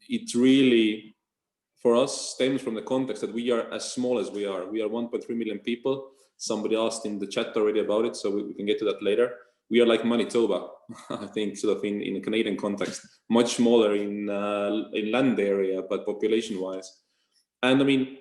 It really, for us, stems from the context that we are as small as we are. We are 1.3 million people. Somebody asked in the chat already about it, so we can get to that later. We are like Manitoba, I think, sort of in a Canadian context, much smaller in land area, but population-wise. And I mean,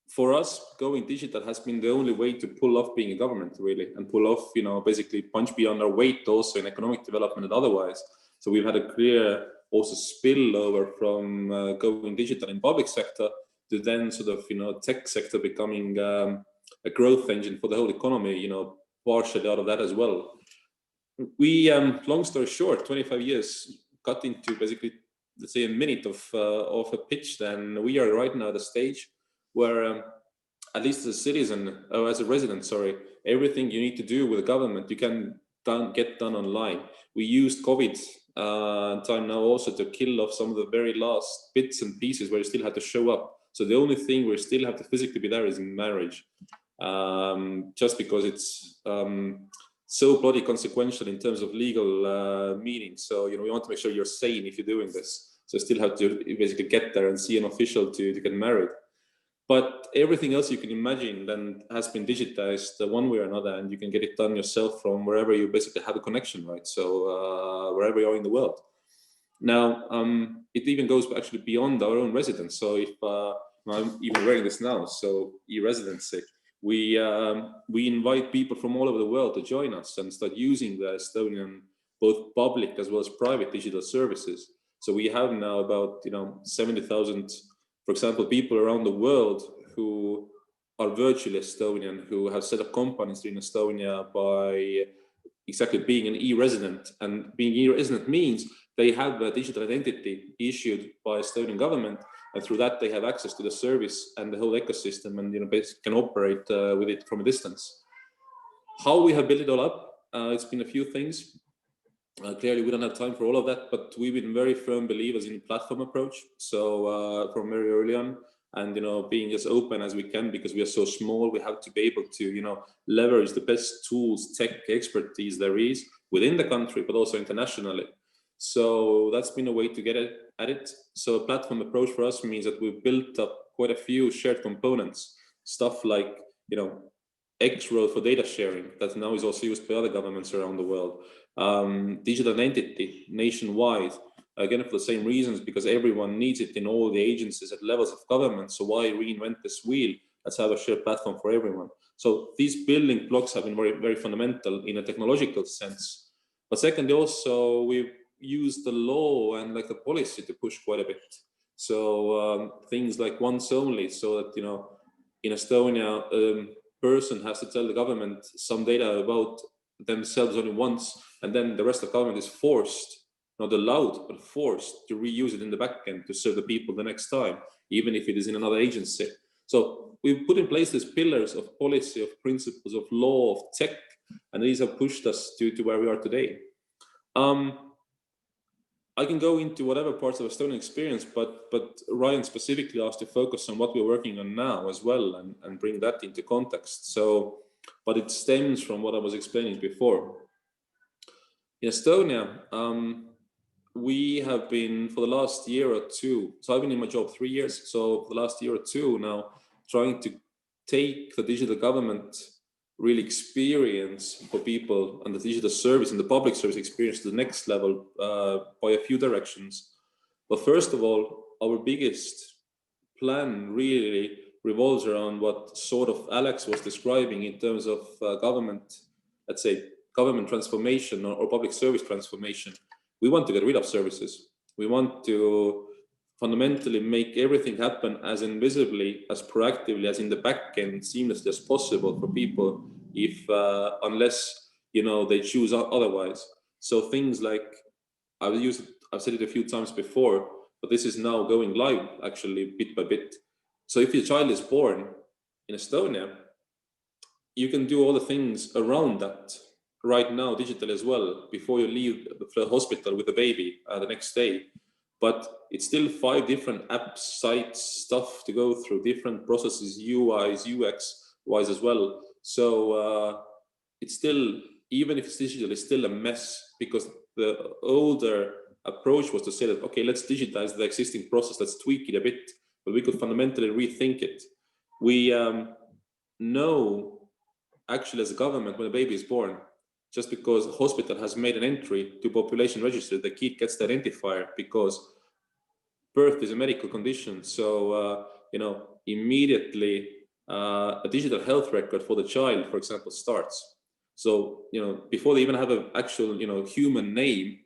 for us, going digital has been the only way to pull off being a government, really, and pull off, basically punch beyond our weight also in economic development and otherwise. So we've had a clear also spillover from going digital in public sector to then sort of, tech sector becoming a growth engine for the whole economy, partially out of that as well. We, long story short, 25 years cut into basically, let's say, a minute of a pitch. Then we are right now at a stage where, at least as a citizen, or as a resident, sorry, everything you need to do with the government, you can get done online. We used COVID time now also to kill off some of the very last bits and pieces where you still had to show up. So the only thing we still have to physically be there is in marriage, just because it's so bloody consequential in terms of legal meetings. So we want to make sure you're sane if you're doing this. So you still have to basically get there and see an official to get married. But everything else you can imagine then has been digitized one way or another, and you can get it done yourself from wherever you basically have a connection, right? So wherever you are in the world. Now, it even goes actually beyond our own residence. So if I'm even wearing this now, so Eresidency, we invite people from all over the world to join us and start using the Estonian both public as well as private digital services. So we have now about 70,000, for example, people around the world who are virtually Estonian, who have set up companies in Estonia by exactly being an e-resident. And being e-resident means they have a digital identity issued by Estonian government, and through that they have access to the service and the whole ecosystem, and basically can operate with it from a distance. How we have built it all up, it's been a few things. Clearly, we don't have time for all of that, but we've been very firm believers in platform approach. So from very early on, and being as open as we can, because we are so small, we have to be able to leverage the best tools, tech expertise there is within the country, but also internationally. So that's been a way to get at it. So a platform approach for us means that we've built up quite a few shared components, stuff like X-Road for data sharing that now is also used by other governments around the world. Digital identity nationwide, again for the same reasons, because everyone needs it in all the agencies at levels of government. So why reinvent this wheel? Let's have a shared platform for everyone. So these building blocks have been very, very fundamental in a technological sense. But secondly, also we've used the law and the policy to push quite a bit. So things like once only, so that in Estonia, person has to tell the government some data about themselves only once, and then the rest of the government is forced, not allowed, but forced to reuse it in the back end to serve the people the next time, even if it is in another agency. So we've put in place these pillars of policy, of principles, of law, of tech, and these have pushed us to where we are today. I can go into whatever parts of Estonian experience, but Ryan specifically asked to focus on what we're working on now as well, and bring that into context. So, but it stems from what I was explaining before. In Estonia, we have been for the last year or two, so I've been in my job 3 years, so for the last year or two now, trying to take the digital government really experience for people and the digital service and the public service experience to the next level by a few directions. But first of all, our biggest plan really revolves around what sort of Alex was describing in terms of government, let's say government transformation or public service transformation. We want to get rid of services. We want to fundamentally make everything happen as invisibly, as proactively, as in the back end, seamlessly as possible for people, if unless they choose otherwise. So things like I've said it a few times before, but this is now going live actually bit by bit. So if your child is born in Estonia, you can do all the things around that right now digitally as well before you leave the hospital with the baby the next day. But it's still 5 different apps, sites, stuff to go through, different processes, UIs, UX wise as well. So it's still, even if it's digital, it's still a mess, because the older approach was to say that, okay, let's digitize the existing process, let's tweak it a bit, but we could fundamentally rethink it. We know actually as a government when a baby is born, just because the hospital has made an entry to population register, the kid gets the identifier because birth is a medical condition. So, immediately a digital health record for the child, for example, starts. So, before they even have an actual, human name,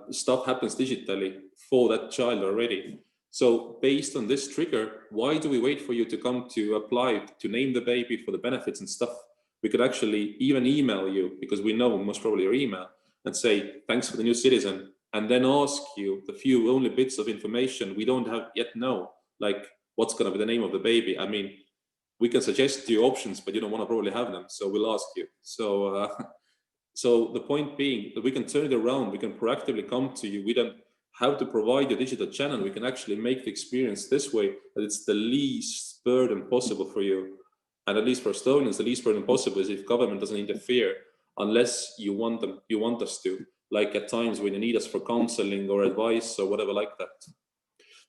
stuff happens digitally for that child already. So based on this trigger, why do we wait for you to come to apply to name the baby for the benefits and stuff? We could actually even email you, because we know most probably your email, and say, thanks for the new citizen, and then ask you the few only bits of information we don't have yet know, like what's going to be the name of the baby. I mean, we can suggest you options, but you don't want to probably have them, so we'll ask you. So, so the point being that we can turn it around, we can proactively come to you. We don't have to provide a digital channel. We can actually make the experience this way that it's the least burden possible for you. And at least for Estonians, the least burden possible is if government doesn't interfere, unless you want us to, like at times when you need us for counseling or advice or whatever like that.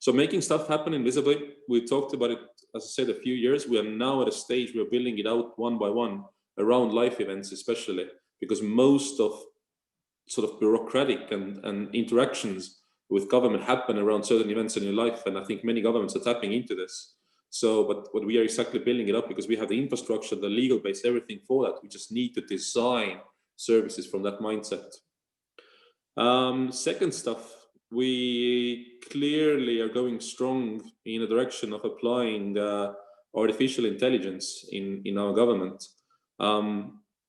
So making stuff happen invisibly, we talked about it, as I said, a few years. We are now at a stage we are building it out one by one around life events, especially because most of sort of bureaucratic and interactions with government happen around certain events in your life. And I think many governments are tapping into this. So, but we are exactly building it up because we have the infrastructure, the legal base, everything for that. We just need to design services from that mindset. Second stuff, we clearly are going strong in a direction of applying artificial intelligence in our government.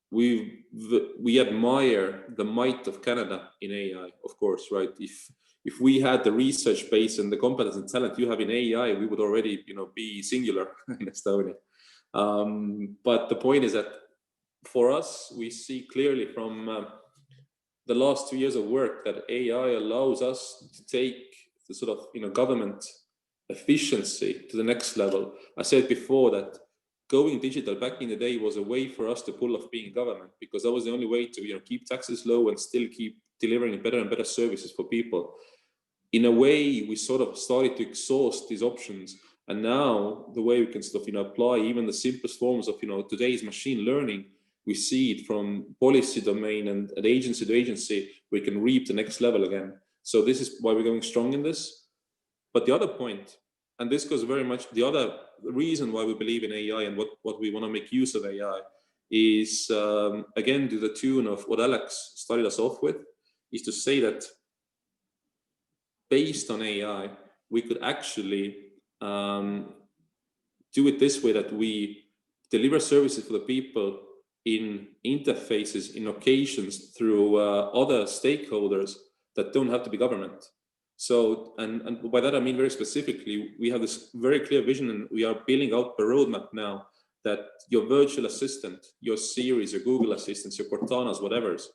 We admire the might of Canada in AI, of course, right? If we had the research base and the competence and talent you have in AI, we would already, be singular in Estonia. But the point is that for us, we see clearly from the last 2 years of work that AI allows us to take the sort of, government efficiency to the next level. I said before that going digital back in the day was a way for us to pull off being government, because that was the only way to keep taxes low and still keep delivering better and better services for people. In a way, we sort of started to exhaust these options, and now the way we can sort of apply even the simplest forms of today's machine learning, we see it from policy domain and agency to agency, we can reap the next level again. So this is why we're going strong in this. But the other point, and this goes very much, the other reason why we believe in AI and what we want to make use of AI is, again, to the tune of what Alex started us off with, is to say that based on AI, we could actually do it this way, that we deliver services for the people in interfaces, in occasions through other stakeholders that don't have to be government. So, and by that I mean very specifically, we have this very clear vision, and we are building out the roadmap now that your virtual assistant, your Siris, your Google Assistants, your Cortanas, whatever's,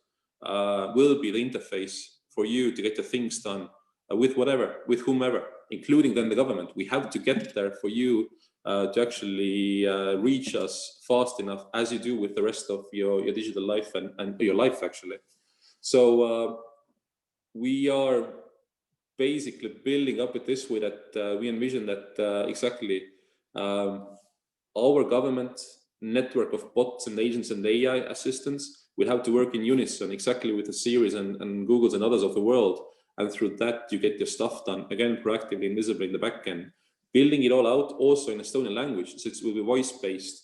will be the interface for you to get the things done with whomever, including then the government. We have to get there for you to actually reach us fast enough, as you do with the rest of your digital life and your life actually. So we are basically building up it this way that we envision that exactly our government network of bots and agents and AI assistants will have to work in unison exactly with the Siris and Googles and others of the world. And through that, you get your stuff done, again, proactively and visibly in the back end. Building it all out also in Estonian language, so it will be voice-based,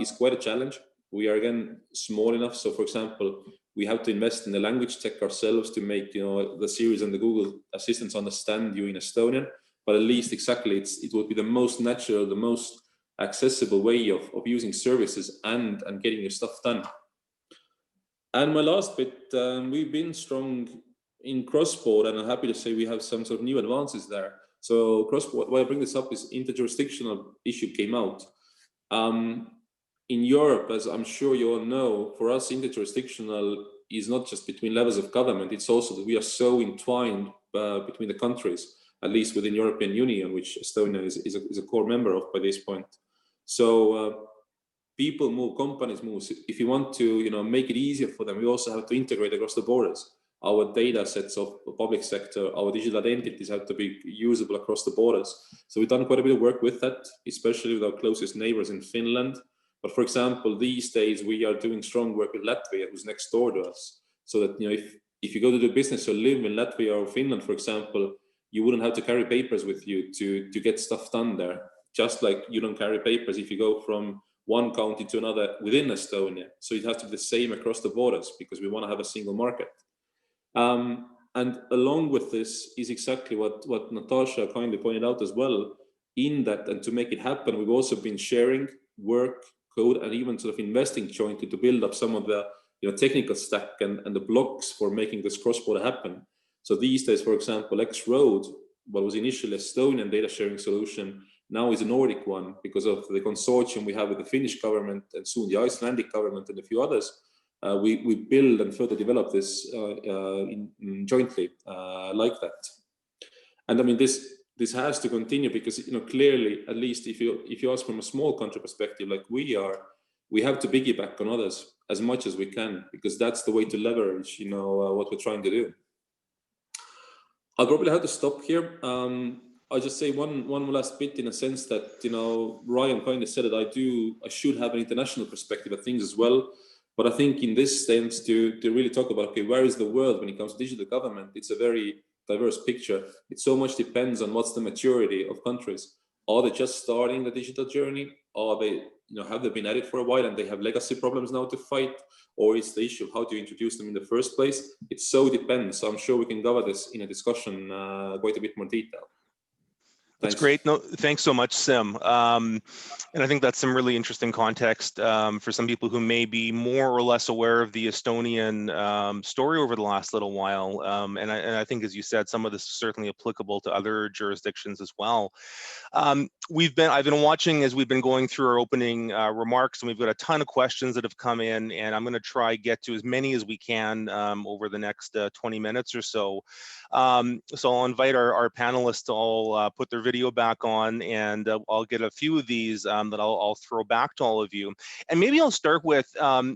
is quite a challenge. We are, again, small enough. So, for example, we have to invest in the language tech ourselves to make the Siris and the Google Assistants understand you in Estonian. But at least exactly, it would be the most natural, the most accessible way of using services and getting your stuff done. And my last bit, we've been strong in cross-border, and I'm happy to say we have some sort of new advances there. So why I bring this up is interjurisdictional issue came out. In Europe, as I'm sure you all know, for us interjurisdictional is not just between levels of government, it's also that we are so entwined between the countries, at least within European Union, which Estonia is a core member of by this point. So people move, companies move. If you want to make it easier for them, we also have to integrate across the borders. Our data sets of the public sector, our digital identities have to be usable across the borders. So we've done quite a bit of work with that, especially with our closest neighbors in Finland. But for example, these days we are doing strong work with Latvia, who's next door to us. So that if you go to do business or live in Latvia or Finland, for example, you wouldn't have to carry papers with you to get stuff done there. Just like you don't carry papers if you go from one county to another within Estonia. So it has to be the same across the borders because we want to have a single market. And along with this is exactly what Natasha kindly pointed out as well, in that, and to make it happen, we've also been sharing work, code, and even sort of investing jointly to build up some of the technical stack and the blocks for making this cross-border happen. So these days, for example, X-Road, what was initially Estonian data sharing solution, now is a Nordic one because of the consortium we have with the Finnish government and soon the Icelandic government and a few others. We build and further develop this jointly like that. And I mean, this has to continue because clearly, at least if you ask from a small country perspective, like we have to piggyback on others as much as we can, because that's the way to leverage what we're trying to do. I'll probably have to stop here. I'll just say one last bit, in a sense that Ryan kind of said that I should have an international perspective of things as well. But I think in this sense, to really talk about, okay, where is the world when it comes to digital government? It's a very diverse picture. It so much depends on what's the maturity of countries. Are they just starting the digital journey? Are they, have they been at it for a while and they have legacy problems now to fight? Or is the issue of how do you introduce them in the first place? It so depends. So I'm sure we can cover this in a discussion quite a bit more detail. That's great. No, thanks so much, Sim. And I think that's some really interesting context for some people who may be more or less aware of the Estonian story over the last little while. And I think, as you said, some of this is certainly applicable to other jurisdictions as well. I've been watching as we've been going through our opening remarks, and we've got a ton of questions that have come in, and I'm going to try get to as many as we can over the next 20 minutes or so. So I'll invite our panelists to all put their video back on, and I'll get a few of these that I'll throw back to all of you. And maybe I'll start with,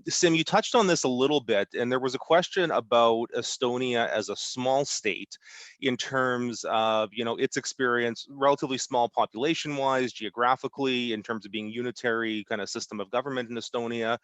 Sim, you touched on this a little bit, and there was a question about Estonia as a small state in terms of, its experience, relatively small population-wise, geographically, in terms of being unitary kind of system of government in Estonia.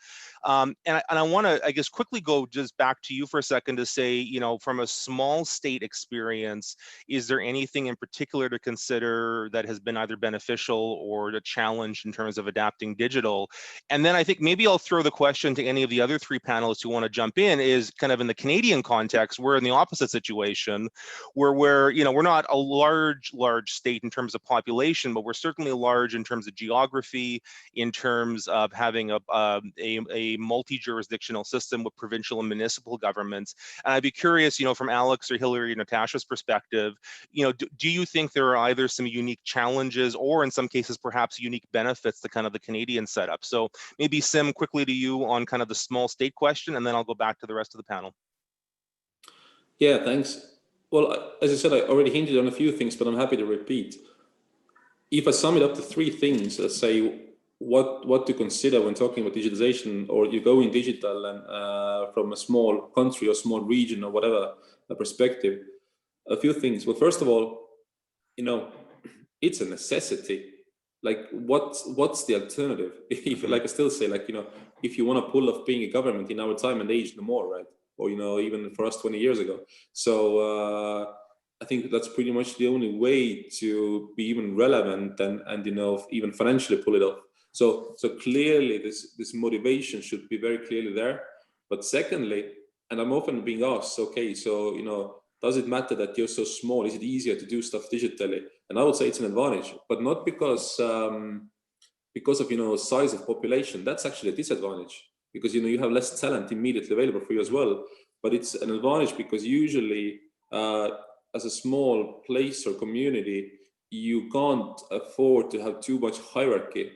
And I want to, I guess, quickly go just back to you for a second to say, from a small state experience, is there anything in particular to consider that has been either beneficial or a challenge in terms of adapting digital? And then I think maybe I'll throw the question to any of the other three panelists who want to jump in, is kind of in the Canadian context, we're in the opposite situation where we're not a large state in terms of population, but we're certainly large in terms of geography, in terms of having a multi-jurisdictional system with provincial and municipal governments. And I'd be curious, from Alex or Hillary or Natasha's perspective, do you think there are either some unique challenges or in some cases perhaps unique benefits to kind of the Canadian setup? So maybe Sim, quickly to you on kind of the small state question, and then I'll go back to the rest of the panel. Yeah, thanks. Well, as I said, I already hinted on a few things, but I'm happy to repeat. If I sum it up to three things, let's say what to consider when talking about digitization, or you go in digital and from a small country or small region or whatever perspective, a few things. Well, first of all, it's a necessity. Like, what's the alternative? If, like I still say, like, if you want to pull off being a government in our time and age, no more, right? Or, even for us 20 years ago. So I think that's pretty much the only way to be even relevant and even financially pull it off. So clearly this motivation should be very clearly there. But secondly, and I'm often being asked, okay, so, does it matter that you're so small? Is it easier to do stuff digitally? And I would say it's an advantage, but not because of, size of population. That's actually a disadvantage, because, you have less talent immediately available for you as well. But it's an advantage because usually as a small place or community, you can't afford to have too much hierarchy.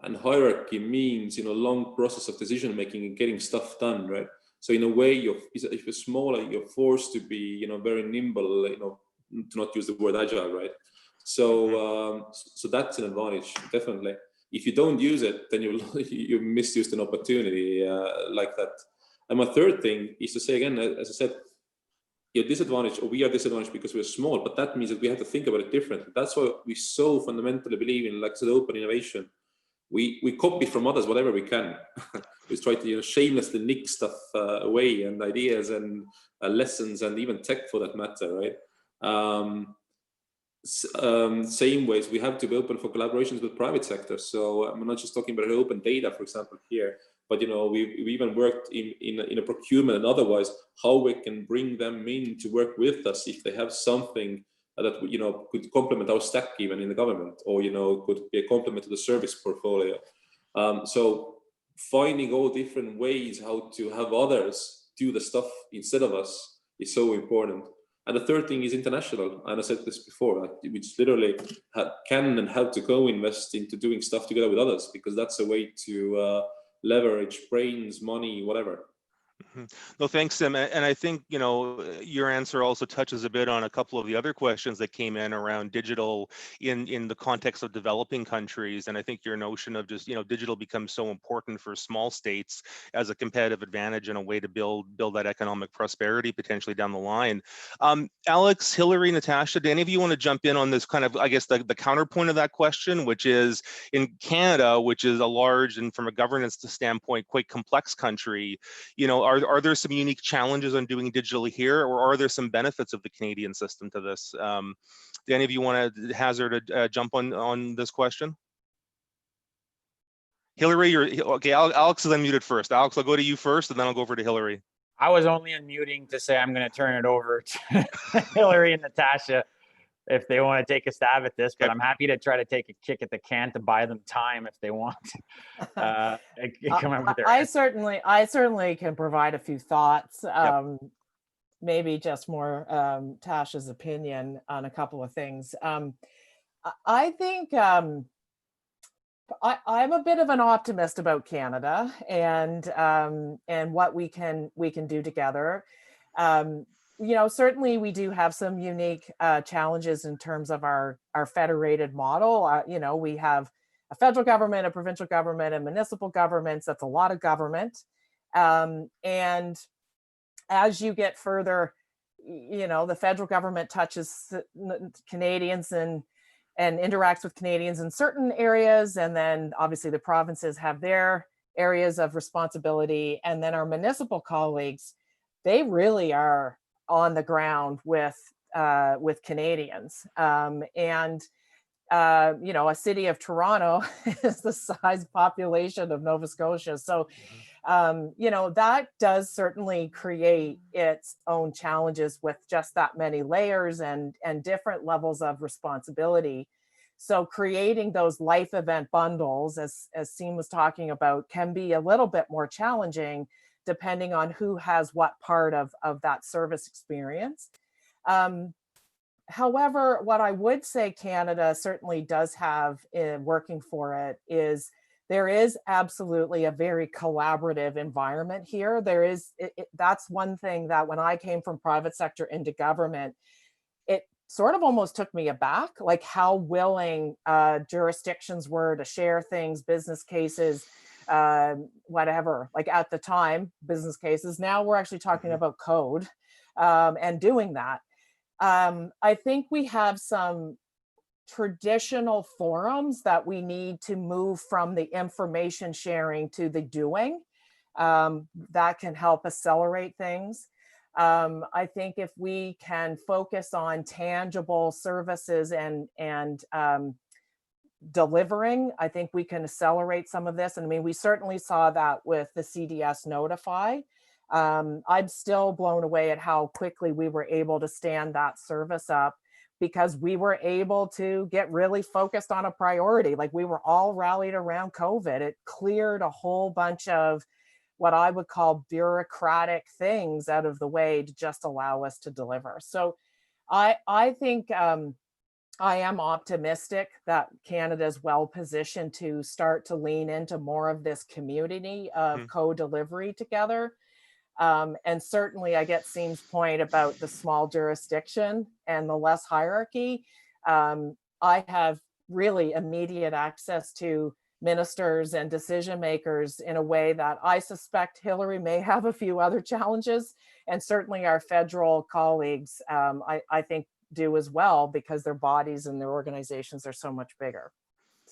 And hierarchy means, long process of decision making and getting stuff done, right? So in a way, if you're smaller, you're forced to be, very nimble, to not use the word agile, right? So so that's an advantage, definitely. If you don't use it, then you misused an opportunity like that. And my third thing is to say again, as I said, you're disadvantaged, or we are disadvantaged because we're small, but that means that we have to think about it differently. That's why we so fundamentally believe in, like I said, open innovation. We copy from others whatever we can. We try to shamelessly nick stuff away, and ideas and lessons and even tech for that matter, right? Same ways we have to be open for collaborations with private sector. So I'm not just talking about open data, for example, here, but we've even worked in a procurement and otherwise, how we can bring them in to work with us if they have something that could complement our stack even in the government, or could be a complement to the service portfolio. So finding all different ways how to have others do the stuff instead of us is so important. And the third thing is international, and I said this before, which literally can and have to co-invest into doing stuff together with others, because that's a way to leverage brains, money, whatever. No, thanks, Sim. And I think, your answer also touches a bit on a couple of the other questions that came in around digital in the context of developing countries. And I think your notion of just, digital becomes so important for small states as a competitive advantage and a way to build that economic prosperity potentially down the line. Alex, Hillary, Natasha, do any of you want to jump in on this kind of, I guess, the counterpoint of that question, which is in Canada, which is a large and from a governance standpoint, quite complex country, are there some unique challenges on doing digitally here, or are there some benefits of the Canadian system to this? Do any of you want to hazard a jump on this question? Hillary, you're okay. Alex is unmuted first. Alex, I'll go to you first, and then I'll go over to Hillary. I was only unmuting to say I'm going to turn it over to Hillary and Natasha if they want to take a stab at this, but I'm happy to try to take a kick at the can to buy them time if they want. Come up with their I certainly can provide a few thoughts. Maybe just more Tasha's opinion on a couple of things. I think I'm a bit of an optimist about Canada and what we can do together. Certainly we do have some unique challenges in terms of our federated model. We have a federal government, a provincial government, and municipal governments. That's a lot of government. And as you get further, the federal government touches Canadians and interacts with Canadians in certain areas. And then obviously the provinces have their areas of responsibility. And then our municipal colleagues, they really are on the ground with Canadians. A city of Toronto is the size population of Nova Scotia. So, that does certainly create its own challenges with just that many layers and different levels of responsibility. So creating those life event bundles, as Seem was talking about, can be a little bit more challenging depending on who has what part of that service experience. However, what I would say Canada certainly does have working for it is there is absolutely a very collaborative environment here. That's one thing that when I came from private sector into government, it sort of almost took me aback, like how willing jurisdictions were to share things, business cases, whatever, like at the time, business cases. Now we're actually talking about code and doing that. I think we have some traditional forums that we need to move from the information sharing to the doing that can help accelerate things. I think if we can focus on tangible services and delivering, I think we can accelerate some of this. And I mean, we certainly saw that with the CDS Notify. I'm still blown away at how quickly we were able to stand that service up because we were able to get really focused on a priority. Like we were all rallied around COVID. It cleared a whole bunch of what I would call bureaucratic things out of the way to just allow us to deliver. So I think I am optimistic that Canada is well positioned to start to lean into more of this community of co-delivery together. And certainly I get Seam's point about the small jurisdiction and the less hierarchy. I have really immediate access to ministers and decision makers in a way that I suspect Hillary may have a few other challenges. And certainly our federal colleagues, I think do as well because their bodies and their organizations are so much bigger.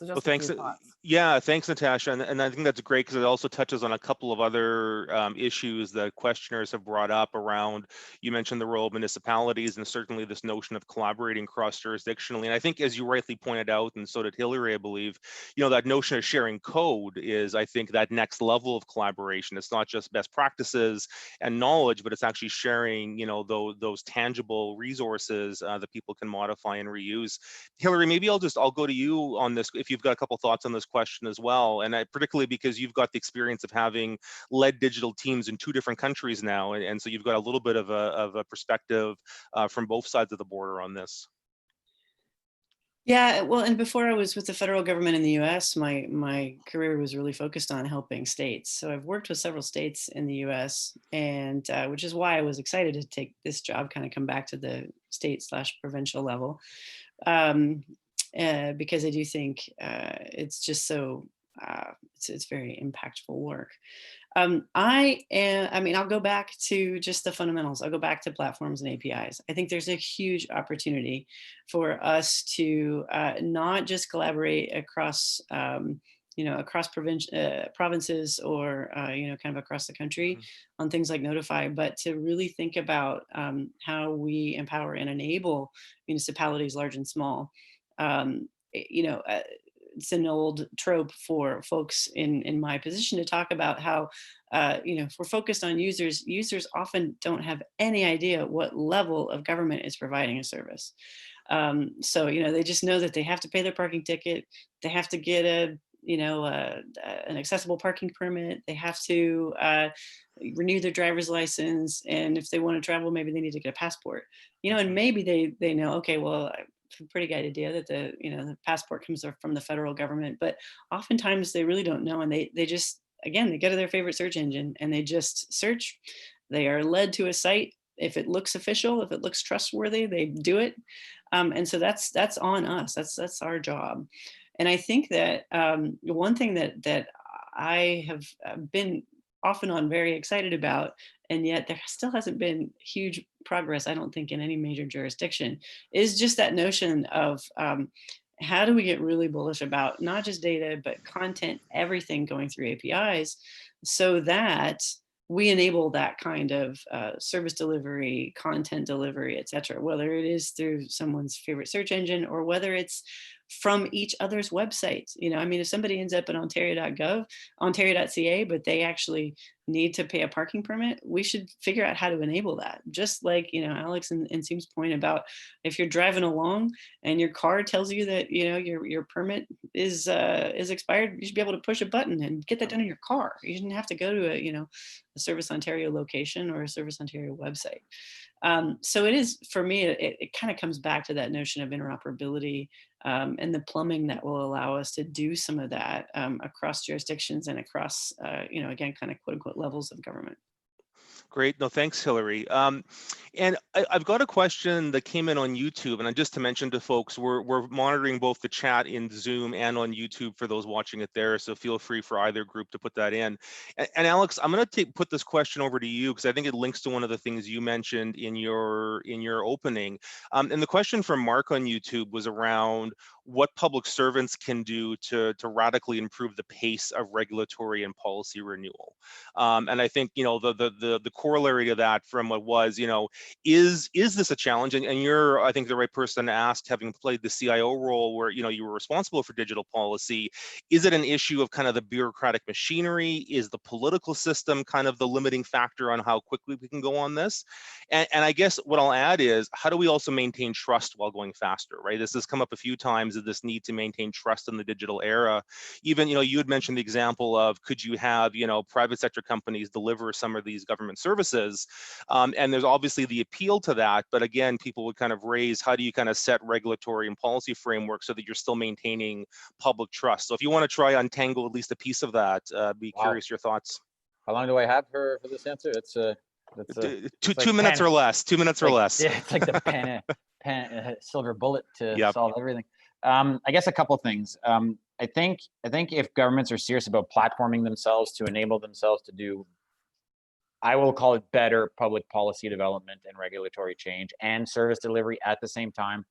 So Well, just a thanks. few thoughts. Yeah, thanks, Natasha. And I think that's great because it also touches on a couple of other issues that questioners have brought up around, you mentioned the role of municipalities and certainly this notion of collaborating cross-jurisdictionally. And I think, as you rightly pointed out, and so did Hillary, I believe, that notion of sharing code is, I think, that next level of collaboration. It's not just best practices and knowledge, but it's actually sharing, those tangible resources that people can modify and reuse. Hillary, maybe I'll go to you on this if you've got a couple thoughts on this question as well, and particularly because you've got the experience of having led digital teams in 2 different countries now, and so you've got a little bit of a perspective from both sides of the border on this. Yeah, well, and before I was with the federal government in the US, my career was really focused on helping states. So I've worked with several states in the US, and which is why I was excited to take this job, kind of come back to the state/provincial level. Because I do think it's just so, it's very impactful work. I mean, I'll go back to just the fundamentals. I'll go back to platforms and APIs. I think there's a huge opportunity for us to not just collaborate across, across provinces or, kind of across the country on things like Notify, but to really think about how we empower and enable municipalities, large and small. It's an old trope for folks in my position to talk about how, if we're focused on users often don't have any idea what level of government is providing a service. So, they just know that they have to pay their parking ticket. They have to get an accessible parking permit. They have to renew their driver's license. And if they want to travel, maybe they need to get a passport, and maybe they know, okay, well, a pretty good idea that the passport comes from the federal government, but oftentimes they really don't know, and they just, again, they go to their favorite search engine and they just search. They are led to a site. If it looks official, if it looks trustworthy, they do it. And so that's on us. That's our job. And I think that one thing that I have been off and on very excited about, and yet there still hasn't been huge progress, I don't think, in any major jurisdiction, is just that notion of how do we get really bullish about not just data, but content, everything going through APIs, so that we enable that kind of service delivery, content delivery, et cetera, whether it is through someone's favorite search engine or whether it's from each other's websites. I mean, if somebody ends up in ontario.gov, ontario.ca, but they actually need to pay a parking permit, we should figure out how to enable that. Just like, Alex and Seem's point about if you're driving along and your car tells you that, your permit is expired, you should be able to push a button and get that done in your car. You shouldn't have to go to a Service Ontario location or a Service Ontario website. So it is, for me, it kind of comes back to that notion of interoperability and the plumbing that will allow us to do some of that across jurisdictions and across, again, kind of quote unquote levels of government. Great. No, thanks, Hillary. And I've got a question that came in on YouTube, and just to mention to folks, we're monitoring both the chat in Zoom and on YouTube for those watching it there. So feel free for either group to put that in. And Alex, I'm going to put this question over to you because I think it links to one of the things you mentioned in your opening. And the question from Mark on YouTube was around what public servants can do to radically improve the pace of regulatory and policy renewal. And I think the corollary to that from what was, is this a challenge? And you're, I think, the right person to ask, having played the CIO role where you were responsible for digital policy. Is it an issue of kind of the bureaucratic machinery? Is the political system kind of the limiting factor on how quickly we can go on this? And I guess what I'll add is, how do we also maintain trust while going faster, right? This has come up a few times, of this need to maintain trust in the digital era. Even, you had mentioned the example of, could you have, private sector companies deliver some of these government services? And there's obviously the appeal to that, but again, people would kind of raise, how do you kind of set regulatory and policy framework so that you're still maintaining public trust? So if you want to try untangle at least a piece of that, be curious your thoughts. How long do I have for this answer? It's 2 minutes or less. 2 minutes or less. Yeah, it's like the pen silver bullet to solve everything. I guess a couple things. I think if governments are serious about platforming themselves to enable themselves to do, I will call it, better public policy development and regulatory change and service delivery at the same time,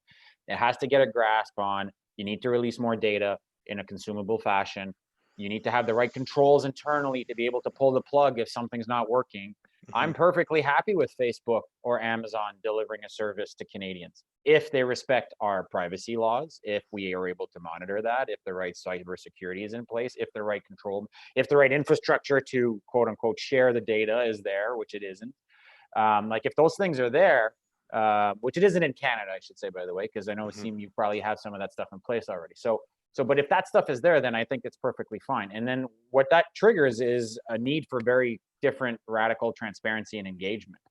it has to get a grasp on, you need to release more data. in a consumable fashion. You need to have the right controls internally to be able to pull the plug if something's not working. I'm perfectly happy with Facebook or Amazon delivering a service to Canadians if they respect our privacy laws, if we are able to monitor that, if the right cybersecurity is in place, if the right control, if the right infrastructure to quote unquote share the data is there, which it isn't. Like if those things are there, which it isn't in Canada, I should say, by the way, because I know you probably have some of that stuff in place already. But if that stuff is there, then I think it's perfectly fine. And then what that triggers is a need for very different radical transparency and engagement.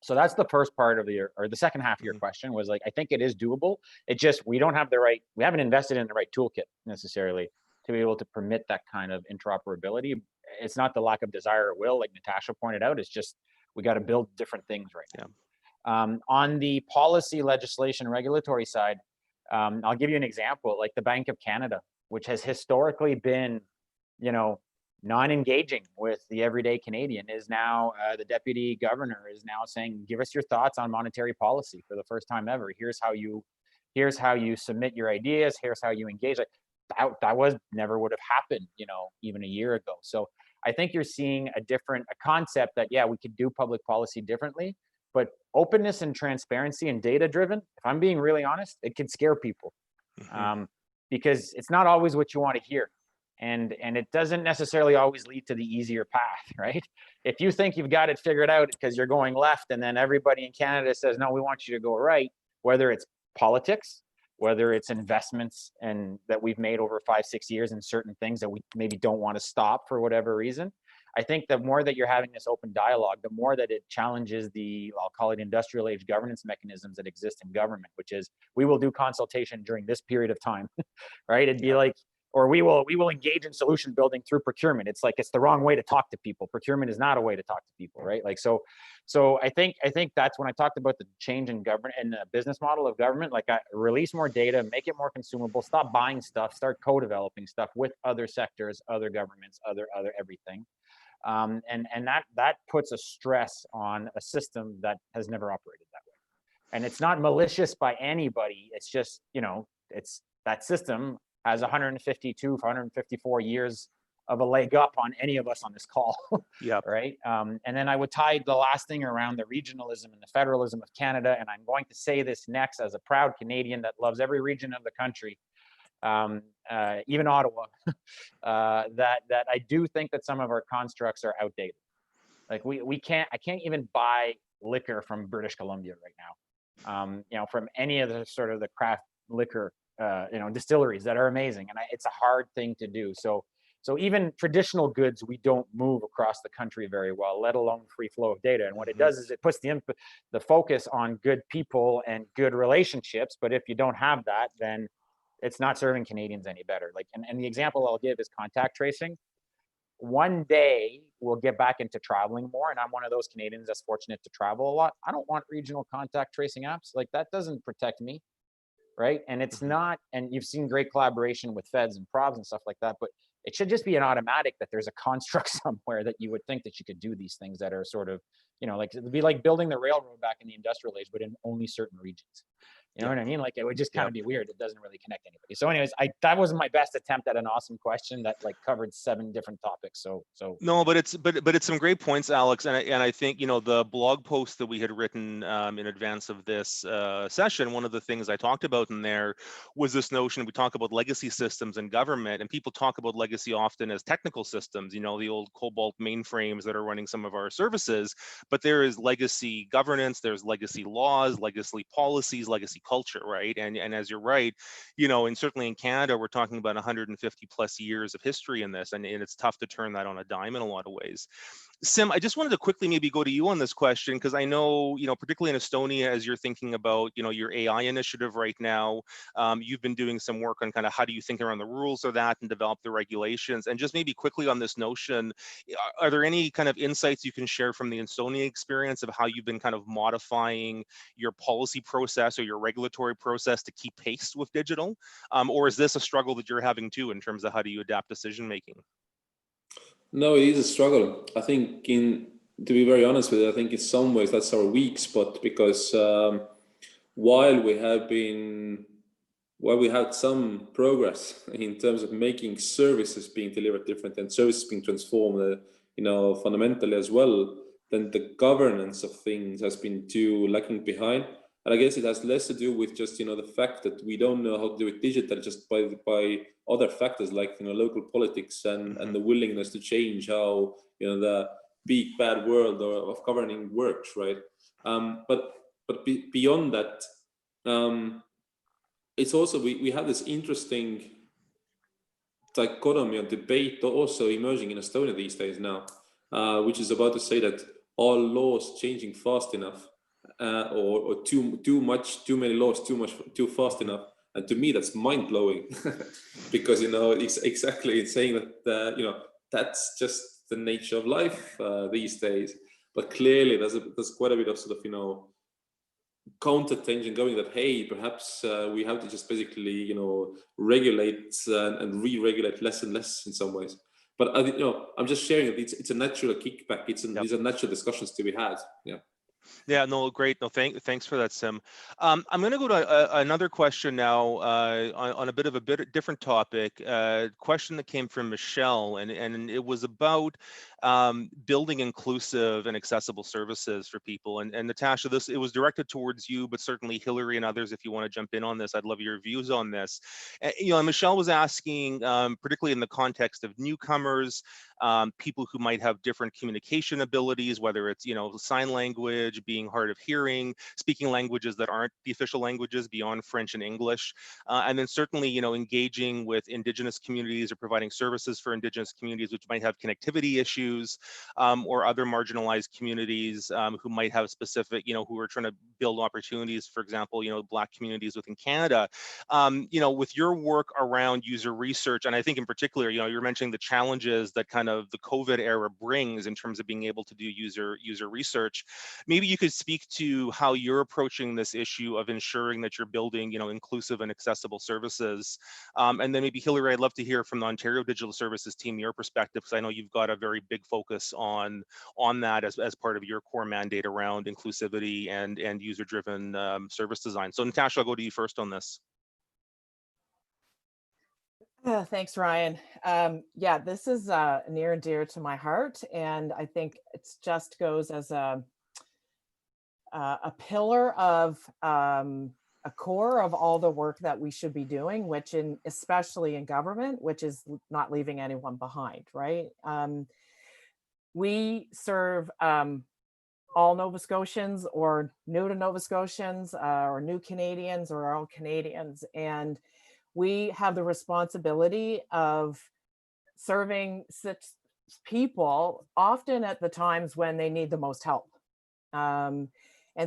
So that's the first part of the second half of your question was like, I think it is doable. It just, we haven't invested in the right toolkit necessarily to be able to permit that kind of interoperability. It's not the lack of desire or will, like Natasha pointed out, it's just, we got to build different things right now. On the policy, legislation, regulatory side, I'll give you an example, like the Bank of Canada, which has historically been, non-engaging with the everyday Canadian, is now the deputy governor is now saying, give us your thoughts on monetary policy for the first time ever. Here's how you submit your ideas. Here's how you engage. Like that never would have happened, even a year ago. So I think you're seeing a concept that, we could do public policy differently, but openness and transparency and data driven, if I'm being really honest, it can scare people because it's not always what you want to hear. And it doesn't necessarily always lead to the easier path, right? If you think you've got it figured out because you're going left and then everybody in Canada says, no, we want you to go right, whether it's politics, whether it's investments and that we've made over 5-6 years in certain things that we maybe don't want to stop for whatever reason. I think the more that you're having this open dialogue, the more that it challenges I'll call it industrial age governance mechanisms that exist in government, which is we will do consultation during this period of time, right? It'd be like, or we will engage in solution building through procurement. It's like, it's the wrong way to talk to people. Procurement is not a way to talk to people, right? Like, so I think that's when I talked about the change in government and the business model of government, like release more data, make it more consumable, stop buying stuff, start co-developing stuff with other sectors, other governments, other everything. And that puts a stress on a system that has never operated that way. And it's not malicious by anybody. It's just, it's that system has 152, 154 years of a leg up on any of us on this call. Right. And then I would tie the last thing around the regionalism and the federalism of Canada. And I'm going to say this next as a proud Canadian that loves every region of the country, even Ottawa, that I do think that some of our constructs are outdated. Like I can't even buy liquor from British Columbia right now, from any of the sort of the craft liquor distilleries that are amazing, and it's a hard thing to do. So even traditional goods we don't move across the country very well, let alone free flow of data. And what it does is it puts the focus on good people and good relationships. But if you don't have that, then it's not serving Canadians any better. Like, and the example I'll give is contact tracing. One day we'll get back into traveling more, and I'm one of those Canadians that's fortunate to travel a lot. I don't want regional contact tracing apps. Like, that doesn't protect me. Right. And it's not, and you've seen great collaboration with feds and probs and stuff like that, but it should just be an automatic that there's a construct somewhere that you would think that you could do these things that are sort of, like it'd be like building the railroad back in the industrial age, but in only certain regions. You know what I mean? Like, it would just kind of be weird. It doesn't really connect anybody. So anyways, that wasn't my best attempt at an awesome question that like covered 7 different topics. So no, but it's some great points, Alex. And I think, the blog post that we had written in advance of this session, one of the things I talked about in there was this notion, we talk about legacy systems in government, and people talk about legacy often as technical systems, the old COBOL mainframes that are running some of our services, but there is legacy governance, there's legacy laws, legacy policies, legacy culture, right? And as you're right, and certainly in Canada, we're talking about 150 plus years of history in this, and it's tough to turn that on a dime in a lot of ways. Sim, I just wanted to quickly maybe go to you on this question, because I know, particularly in Estonia, as you're thinking about, your AI initiative right now, you've been doing some work on kind of how do you think around the rules of that and develop the regulations. And just maybe quickly on this notion, are there any kind of insights you can share from the Estonia experience of how you've been kind of modifying your policy process or your regulatory process to keep pace with digital? Or is this a struggle that you're having too, in terms of how do you adapt decision making? No, it is a struggle. I think, to be very honest with you, I think in some ways that's our weak spot, because while we have been while we had some progress in terms of making services being delivered different and services being transformed, fundamentally as well, then the governance of things has been too lacking behind. And I guess it has less to do with just, the fact that we don't know how to do it digital, just by other factors like, local politics and the willingness to change how, the big bad world of governing works, right? But beyond that, it's also, we have this interesting dichotomy or debate also emerging in Estonia these days now, which is about to say that all laws changing fast enough, or too many laws too fast enough. And to me, that's mind blowing, because it's exactly it's saying that that's just the nature of life these days. But clearly, there's quite a bit of sort of counter tension going that, hey, perhaps we have to just basically regulate and re-regulate less and less in some ways. But I'm just sharing it. It's a natural kickback. These are natural discussions to be had. Yeah, no, great. No, thanks for that, Sim. I'm going to go to another question now on a bit different topic. Question that came from Michelle, and it was about building inclusive and accessible services for people. And Natasha, it was directed towards you, but certainly Hillary and others, if you want to jump in on this, I'd love your views on this. Michelle was asking, particularly in the context of newcomers, people who might have different communication abilities, whether it's sign language, being hard of hearing, speaking languages that aren't the official languages beyond French and English, and then certainly engaging with Indigenous communities or providing services for Indigenous communities which might have connectivity issues, or other marginalized communities who might have specific, who are trying to build opportunities, for example, Black communities within Canada. With your work around user research, and I think in particular, you're mentioning the challenges that kind of the COVID era brings in terms of being able to do user research. Maybe you could speak to how you're approaching this issue of ensuring that you're building, inclusive and accessible services. And then maybe Hillary, I'd love to hear from the Ontario Digital Services team, your perspective, because I know you've got a very big focus on that as part of your core mandate around inclusivity and user-driven service design. So Natasha, I'll go to you first on this. Thanks, Ryan. Yeah, this is near and dear to my heart, and I think it just goes as a pillar of a core of all the work that we should be doing, which especially in government, which is not leaving anyone behind, right? We serve all Nova Scotians or new to Nova Scotians or new Canadians or all Canadians, and we have the responsibility of serving such people often at the times when they need the most help. And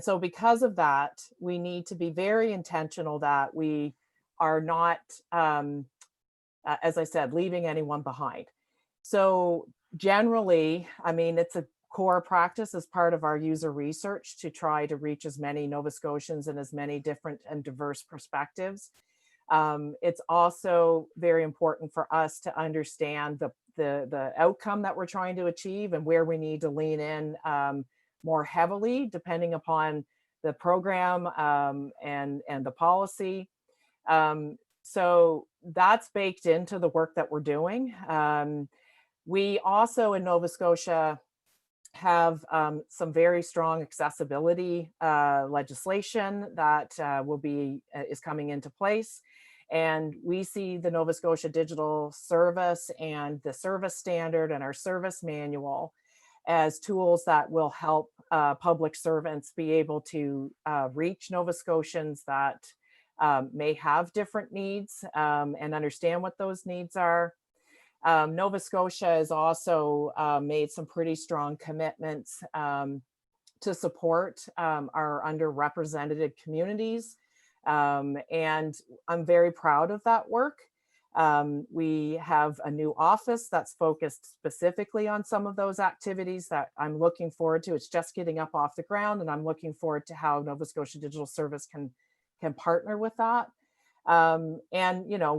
so because of that, we need to be very intentional that we are not, as I said, leaving anyone behind. So generally, I mean, it's a core practice as part of our user research to try to reach as many Nova Scotians and as many different and diverse perspectives. It's also very important for us to understand the outcome that we're trying to achieve and where we need to lean in more heavily, depending upon the program and the policy. So that's baked into the work that we're doing. We also in Nova Scotia have some very strong accessibility legislation that is coming into place. And we see the Nova Scotia Digital Service and the service standard and our service manual as tools that will help public servants be able to reach Nova Scotians that may have different needs and understand what those needs are. Nova Scotia has also made some pretty strong commitments to support our underrepresented communities. And I'm very proud of that work. We have a new office that's focused specifically on some of those activities that I'm looking forward to. It's just getting up off the ground, and I'm looking forward to how Nova Scotia Digital Service can partner with that. And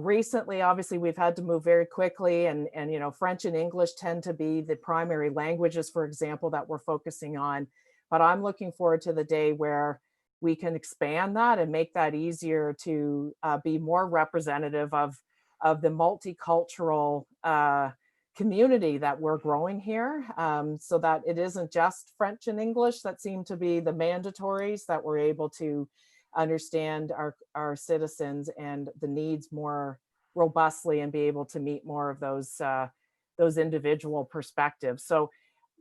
recently, obviously, we've had to move very quickly, and French and English tend to be the primary languages, for example, that we're focusing on. But I'm looking forward to the day where we can expand that and make that easier to be more representative of the multicultural community that we're growing here, so that it isn't just French and English that seem to be the mandatories, that we're able to understand our citizens and the needs more robustly and be able to meet more of those individual perspectives. So,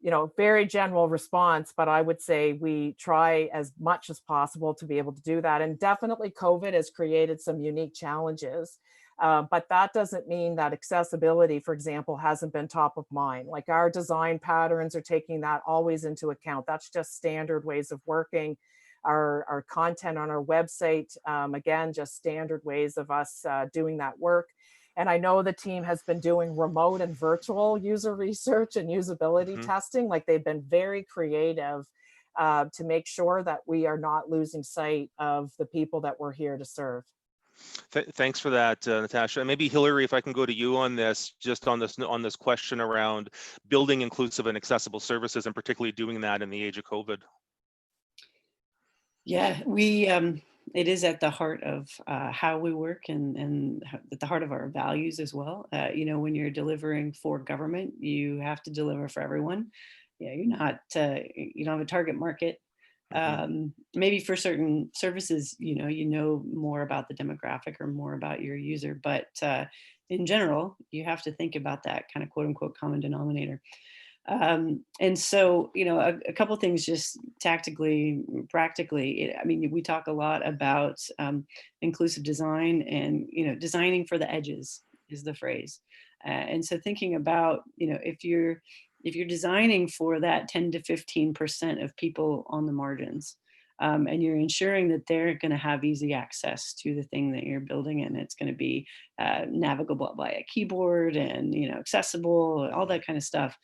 you know, very general response, but I would say we try as much as possible to be able to do that. And definitely COVID has created some unique challenges. But that doesn't mean that accessibility, for example, hasn't been top of mind. Like our design patterns are taking that always into account. That's just standard ways of working. Our content on our website, again, just standard ways of us doing that work. And I know the team has been doing remote and virtual user research and usability testing. Like they've been very creative to make sure that we are not losing sight of the people that we're here to serve. Thanks for that, Natasha. And maybe Hillary, if I can go to you on this, just on this question around building inclusive and accessible services, and particularly doing that in the age of COVID. Yeah, it is at the heart of how we work and at the heart of our values as well. You know, when you're delivering for government, you have to deliver for everyone. Yeah, you're not, you don't have a target market. Maybe for certain services, you know more about the demographic or more about your user, but in general, you have to think about that kind of quote unquote common denominator. And so, you know, a couple of things just tactically, practically, I mean, we talk a lot about inclusive design and, you know, designing for the edges is the phrase. And so thinking about, you know, if you're designing for that 10 to 15% of people on the margins, and you're ensuring that they're going to have easy access to the thing that you're building, and it's going to be navigable by a keyboard and, you know, accessible, all that kind of stuff,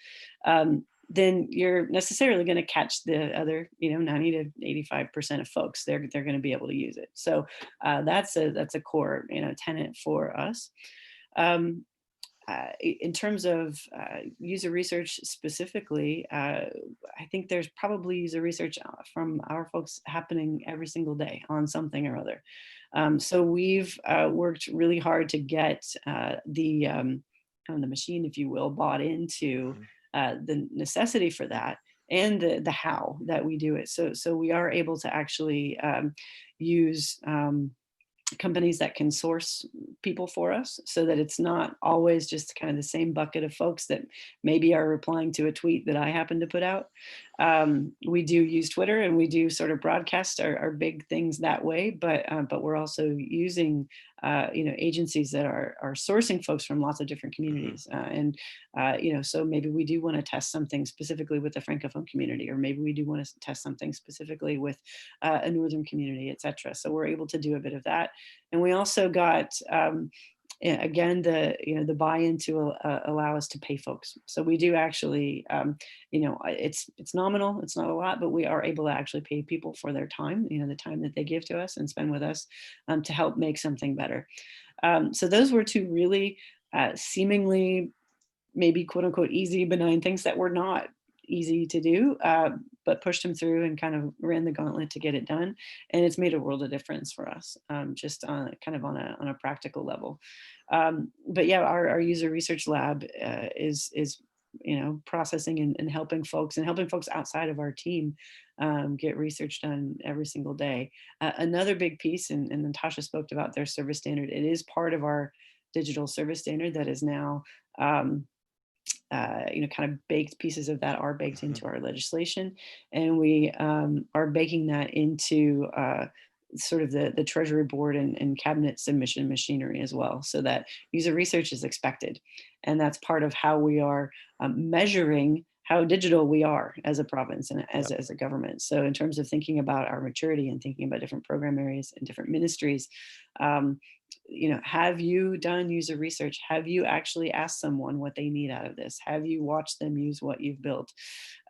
then you're necessarily going to catch the other, you know, 90 to 85% of folks. They're going to be able to use it. So that's a core, you know, tenet for us. In terms of user research specifically, I think there's probably user research from our folks happening every single day on something or other. So we've worked really hard to get the kind of the machine, if you will, bought into the necessity for that and the how that we do it. So we are able to actually use companies that can source people for us, so that it's not always just kind of the same bucket of folks that maybe are replying to a tweet that I happen to put out. We do use Twitter, and we do sort of broadcast our big things that way, but we're also using you know, agencies that are sourcing folks from lots of different communities. And you know, so maybe we do want to test something specifically with the Francophone community, or maybe we do want to test something specifically with a Northern community, et cetera. So we're able to do a bit of that. And we also got, again, the buy-in to allow us to pay folks. So we do actually, you know, it's nominal, it's not a lot, but we are able to actually pay people for their time, you know, the time that they give to us and spend with us to help make something better. So those were two really seemingly maybe quote unquote easy, benign things that were not easy to do, but pushed them through and kind of ran the gauntlet to get it done. And it's made a world of difference for us, just on kind of on a practical level. But yeah, our user research lab is you know, processing and helping folks outside of our team get research done every single day. Another big piece, and Natasha spoke about their service standard. It is part of our digital service standard that is now you know, kind of baked pieces of that are baked into our legislation, and we are baking that into sort of the Treasury Board and cabinet submission machinery as well, so that user research is expected, and that's part of how we are measuring how digital we are as a province and as a government. So in terms of thinking about our maturity and thinking about different program areas and different ministries, you know, have you done user research? Have you actually asked someone what they need out of this? Have you watched them use what you've built?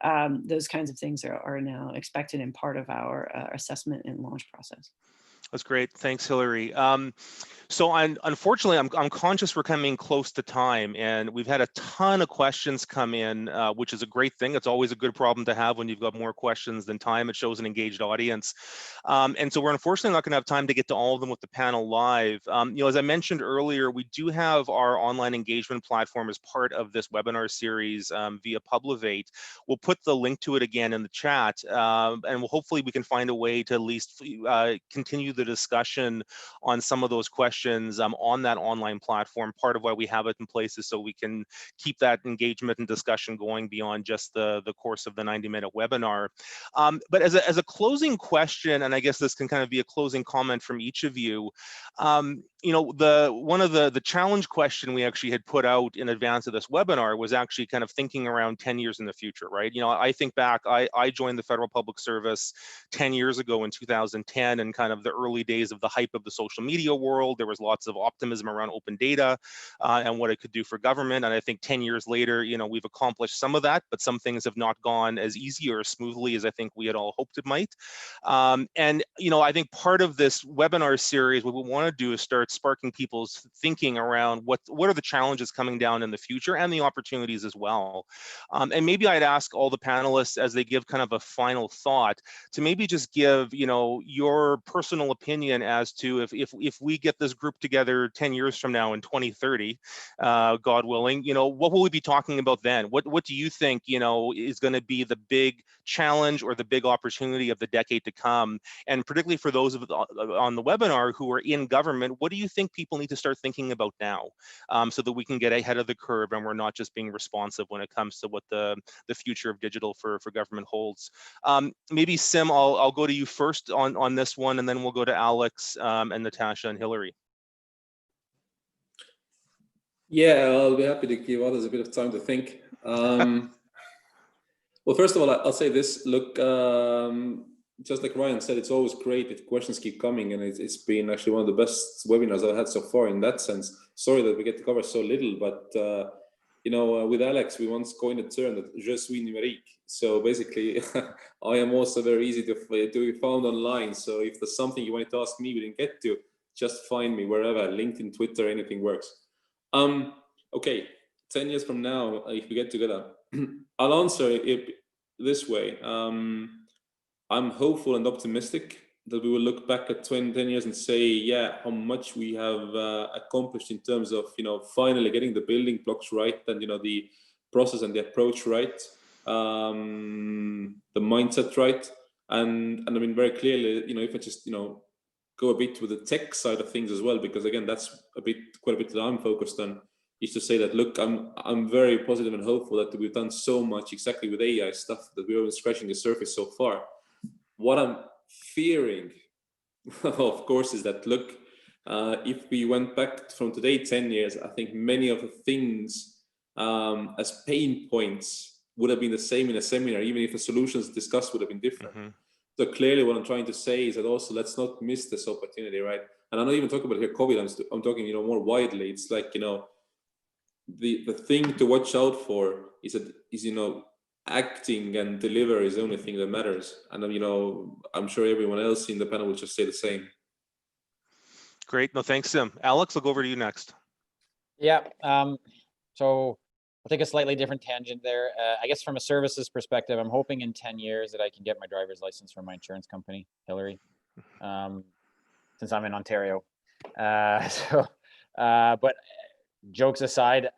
Those kinds of things are now expected and part of our assessment and launch process. That's great. Thanks, Hillary. So unfortunately, I'm conscious we're coming close to time, and we've had a ton of questions come in, which is a great thing. It's always a good problem to have when you've got more questions than time. It shows an engaged audience. And so we're unfortunately not going to have time to get to all of them with the panel live. As I mentioned earlier, we do have our online engagement platform as part of this webinar series via Publivate. We'll put the link to it again in the chat, and hopefully we can find a way to at least continue the discussion on some of those questions on that online platform. Part of why we have it in place is so we can keep that engagement and discussion going beyond just the course of the 90-minute webinar. But as a closing question, and I guess this can kind of be a closing comment from each of you, one of the challenge question we actually had put out in advance of this webinar was actually kind of thinking around 10 years in the future, right? I think back, I joined the federal public service 10 years ago in 2010, and kind of the early days of the hype of the social media world. There was lots of optimism around open data and what it could do for government. And I think 10 years later, we've accomplished some of that, but some things have not gone as easy or as smoothly as I think we had all hoped it might. I think part of this webinar series, what we want to do is start sparking people's thinking around what are the challenges coming down in the future and the opportunities as well. And maybe I'd ask all the panelists, as they give kind of a final thought, to maybe just give your personal opinion as to if we get this group together 10 years from now in 2030, God willing, what will we be talking about then? What do you think is going to be the big challenge or the big opportunity of the decade to come? And particularly for those on the webinar who are in government, what do you think people need to start thinking about now, so that we can get ahead of the curve and we're not just being responsive when it comes to what the future of digital for government holds? Maybe Sim, I'll go to you first on this one, and then we'll go to Alex and Natasha and Hillary. Yeah, I'll be happy to give others a bit of time to think. Well, first of all, I'll say this. Look, just like Ryan said, it's always great if questions keep coming, and it's been actually one of the best webinars I've had so far in that sense. Sorry that we get to cover so little, but with Alex, we once coined a term that je suis numérique. So basically, I am also very easy to be found online. So if there's something you wanted to ask me we didn't get to, just find me wherever, LinkedIn, Twitter, anything works. Okay, 10 years from now, if we get together, I'll answer it this way. I'm hopeful and optimistic that we will look back at 10 years and say, yeah, how much we have accomplished in terms of, finally getting the building blocks right, and, the process and the approach right, the mindset right. And I mean, very clearly, if I just, go a bit with the tech side of things as well, because again, that's quite a bit that I'm focused on, is to say that, look, I'm very positive and hopeful that we've done so much exactly with AI stuff that we're only scratching the surface so far. What I'm fearing, of course, is that, look, if we went back from today 10 years, I think many of the things as pain points would have been the same in a seminar, even if the solutions discussed would have been different. Mm-hmm. So clearly what I'm trying to say is that also let's not miss this opportunity, right? And I'm not even talking about here COVID, I'm talking, more widely. It's like, the thing to watch out for is acting and deliver is the only thing that matters. And I'm sure everyone else in the panel will just say the same. Great. No, thanks, Sim. Alex, I'll go over to you next. Yeah. So I'll take a slightly different tangent there. I guess from a services perspective, I'm hoping in 10 years that I can get my driver's license from my insurance company, Hillary, since I'm in Ontario. But jokes aside,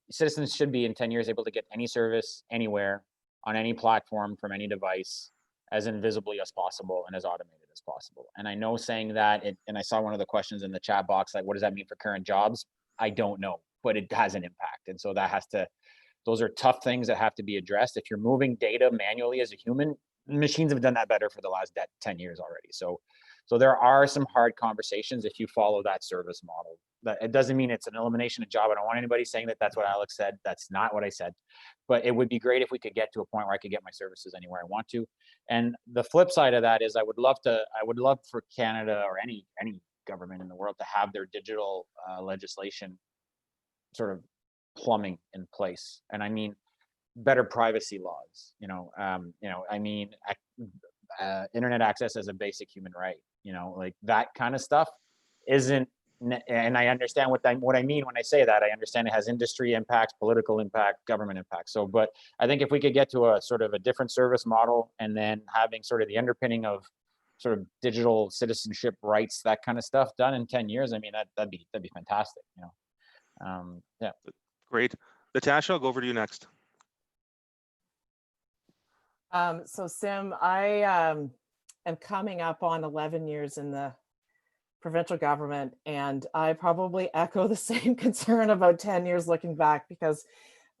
citizens should be in 10 years able to get any service anywhere on any platform from any device as invisibly as possible and as automated as possible. And I know saying that, and I saw one of the questions in the chat box, like, what does that mean for current jobs? I don't know, but it has an impact. And so those are tough things that have to be addressed. If you're moving data manually as a human, machines have done that better for the last 10 years already. So there are some hard conversations if you follow that service model. That it doesn't mean it's an elimination of job. I don't want anybody saying that that's what Alex said. That's not what I said. But it would be great if we could get to a point where I could get my services anywhere I want to. And the flip side of that is I would love for Canada or any government in the world to have their digital legislation sort of plumbing in place. And I mean better privacy laws. Internet access as a basic human right. like that kind of stuff isn't, and I understand what I mean when I say that. I understand it has industry impacts, political impact, government impact. So, but I think if we could get to a sort of a different service model, and then having sort of the underpinning of sort of digital citizenship rights, that kind of stuff done in 10 years, I mean, that'd be fantastic, yeah. Great. Natasha, I'll go over to you next. So Sim, I am coming up on 11 years in the provincial government, and I probably echo the same concern about 10 years looking back, because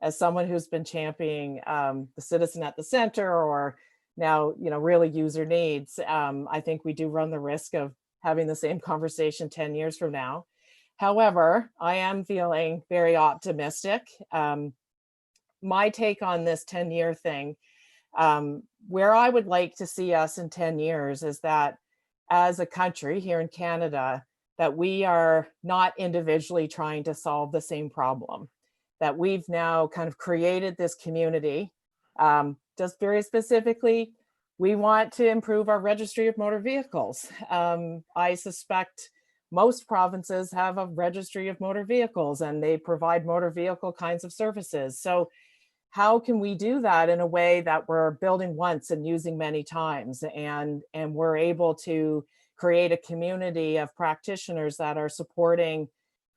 as someone who's been championing the citizen at the center, or now, really user needs, I think we do run the risk of having the same conversation 10 years from now. However, I am feeling very optimistic. My take on this 10-year thing, where I would like to see us in 10 years is that as a country here in Canada, that we are not individually trying to solve the same problem, that we've now kind of created this community. Just very specifically, we want to improve our registry of motor vehicles. I suspect most provinces have a registry of motor vehicles, and they provide motor vehicle kinds of services. So how can we do that in a way that we're building once and using many times, and we're able to create a community of practitioners that are supporting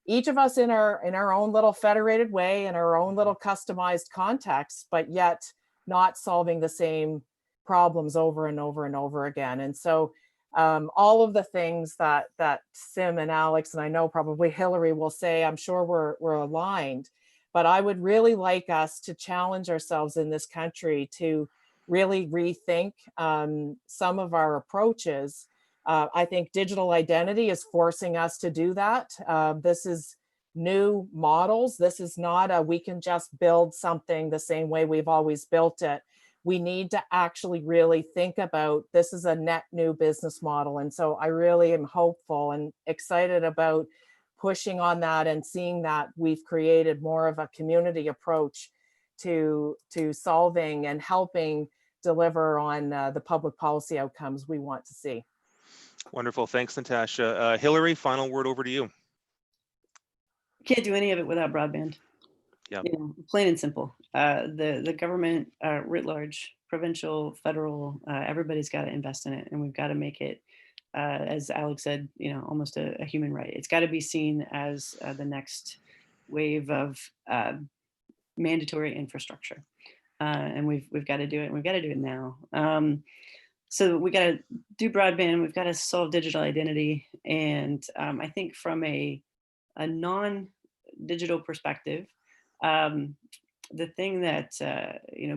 each of us in our own little federated way, in our own little customized context, but yet not solving the same problems over and over and over again. And so all of the things that Sim and Alex, and I know probably Hillary will say, I'm sure we're aligned. But I would really like us to challenge ourselves in this country to really rethink some of our approaches. I think digital identity is forcing us to do that. This is new models. This is not we can just build something the same way we've always built it. We need to actually really think about, this is a net new business model. And so I really am hopeful and excited about pushing on that and seeing that we've created more of a community approach to solving and helping deliver on the public policy outcomes we want to see. Wonderful. Thanks, Natasha. Hillary, final word over to you. Can't do any of it without broadband. Yeah. Plain and simple. The government writ large, provincial, federal, everybody's got to invest in it, and we've got to make it, as Alex said, almost a human right. It's got to be seen as the next wave of mandatory infrastructure, and we've got to do it. And we've got to do it now. So we got to do broadband. We've got to solve digital identity, and I think from a non-digital perspective, the thing that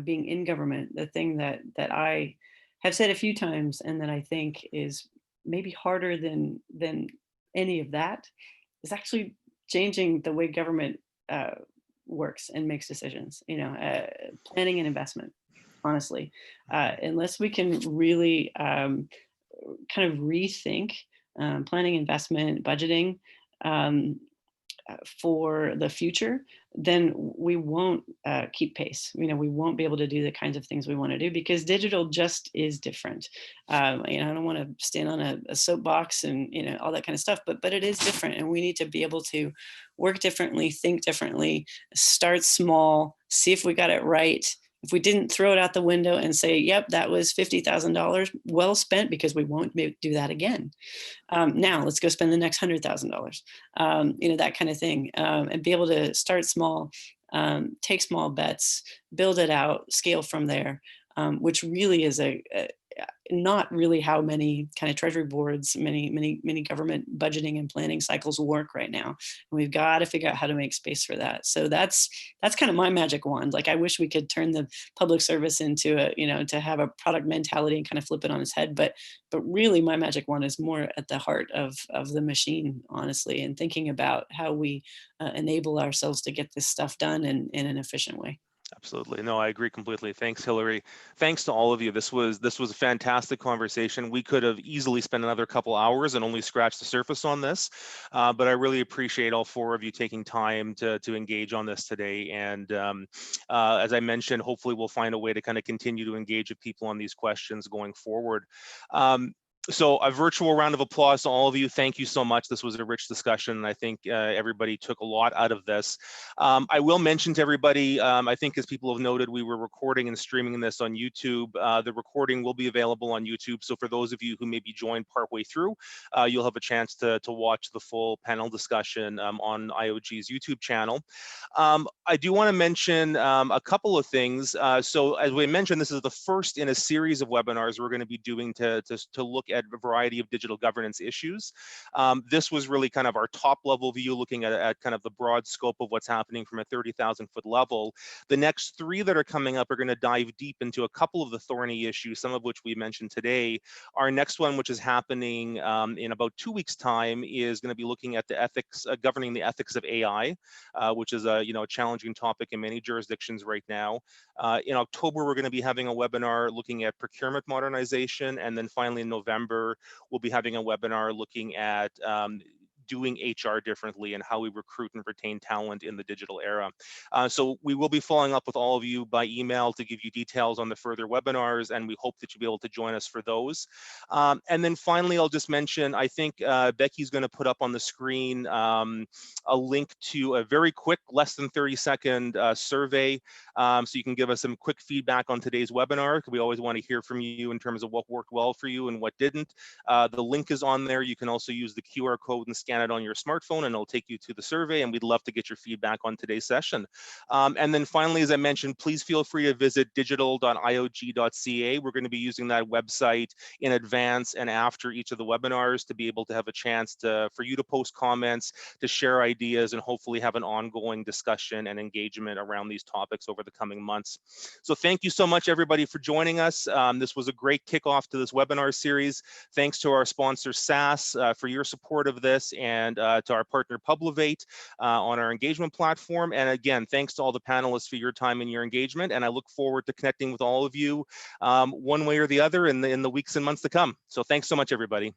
being in government, the thing that I have said a few times, and that I think is maybe harder than any of that, is actually changing the way government works and makes decisions. Planning and investment. Honestly, unless we can really kind of rethink planning, investment, budgeting for the future, then we won't keep pace. We won't be able to do the kinds of things we want to do, because digital just is different. I don't want to stand on a soapbox and all that kind of stuff, but it is different, and we need to be able to work differently, think differently, start small, see if we got it right. If we didn't, throw it out the window and say, yep, that was $50,000 well spent, because we won't do that again. Now let's go spend the next $100,000, that kind of thing, and be able to start small, take small bets, build it out, scale from there, which really is not really how many kind of treasury boards, many government budgeting and planning cycles work right now. And we've got to figure out how to make space for that. So that's kind of my magic wand. Like, I wish we could turn the public service into to have a product mentality and kind of flip it on its head. But really my magic wand is more at the heart of the machine, honestly, and thinking about how we enable ourselves to get this stuff done in an efficient way. Absolutely. No, I agree completely. Thanks, Hillary. Thanks to all of you. This was a fantastic conversation. We could have easily spent another couple hours and only scratched the surface on this, but I really appreciate all four of you taking time to engage on this today. And as I mentioned, hopefully we'll find a way to kind of continue to engage with people on these questions going forward. So a virtual round of applause to all of you. Thank you so much. This was a rich discussion, and I think everybody took a lot out of this. I will mention to everybody, I think as people have noted, we were recording and streaming this on YouTube. The recording will be available on YouTube. So for those of you who maybe joined partway through, you'll have a chance to watch the full panel discussion on IOG's YouTube channel. I do want to mention a couple of things. So as we mentioned, this is the first in a series of webinars we're going to be doing to look at a variety of digital governance issues. This was really kind of our top level view, looking at kind of the broad scope of what's happening from a 30,000-foot level. The next three that are coming up are going to dive deep into a couple of the thorny issues, some of which we mentioned today. Our next one, which is happening in about 2 weeks' time, is going to be looking at the ethics, governing the ethics of AI, which is a challenging topic in many jurisdictions right now. In October, we're going to be having a webinar looking at procurement modernization, and then finally in November, we'll be having a webinar looking at doing HR differently and how we recruit and retain talent in the digital era. So we will be following up with all of you by email to give you details on the further webinars, and we hope that you'll be able to join us for those. And then finally, I'll just mention, I think Becky's going to put up on the screen a link to a very quick, less than 30-second survey, so you can give us some quick feedback on today's webinar, because we always want to hear from you in terms of what worked well for you and what didn't. The link is on there. You can also use the QR code and scan it on your smartphone, and it'll take you to the survey, and we'd love to get your feedback on today's session. And then finally, as I mentioned, please feel free to visit digital.iog.ca. We're going to be using that website in advance and after each of the webinars to be able to have a chance for you to post comments, to share ideas, and hopefully have an ongoing discussion and engagement around these topics over the coming months. So thank you so much, everybody, for joining us. This was a great kickoff to this webinar series. Thanks to our sponsor, SAS, for your support of this, and to our partner, Publivate, on our engagement platform. And again, thanks to all the panelists for your time and your engagement. And I look forward to connecting with all of you one way or the other in the weeks and months to come. So thanks so much, everybody.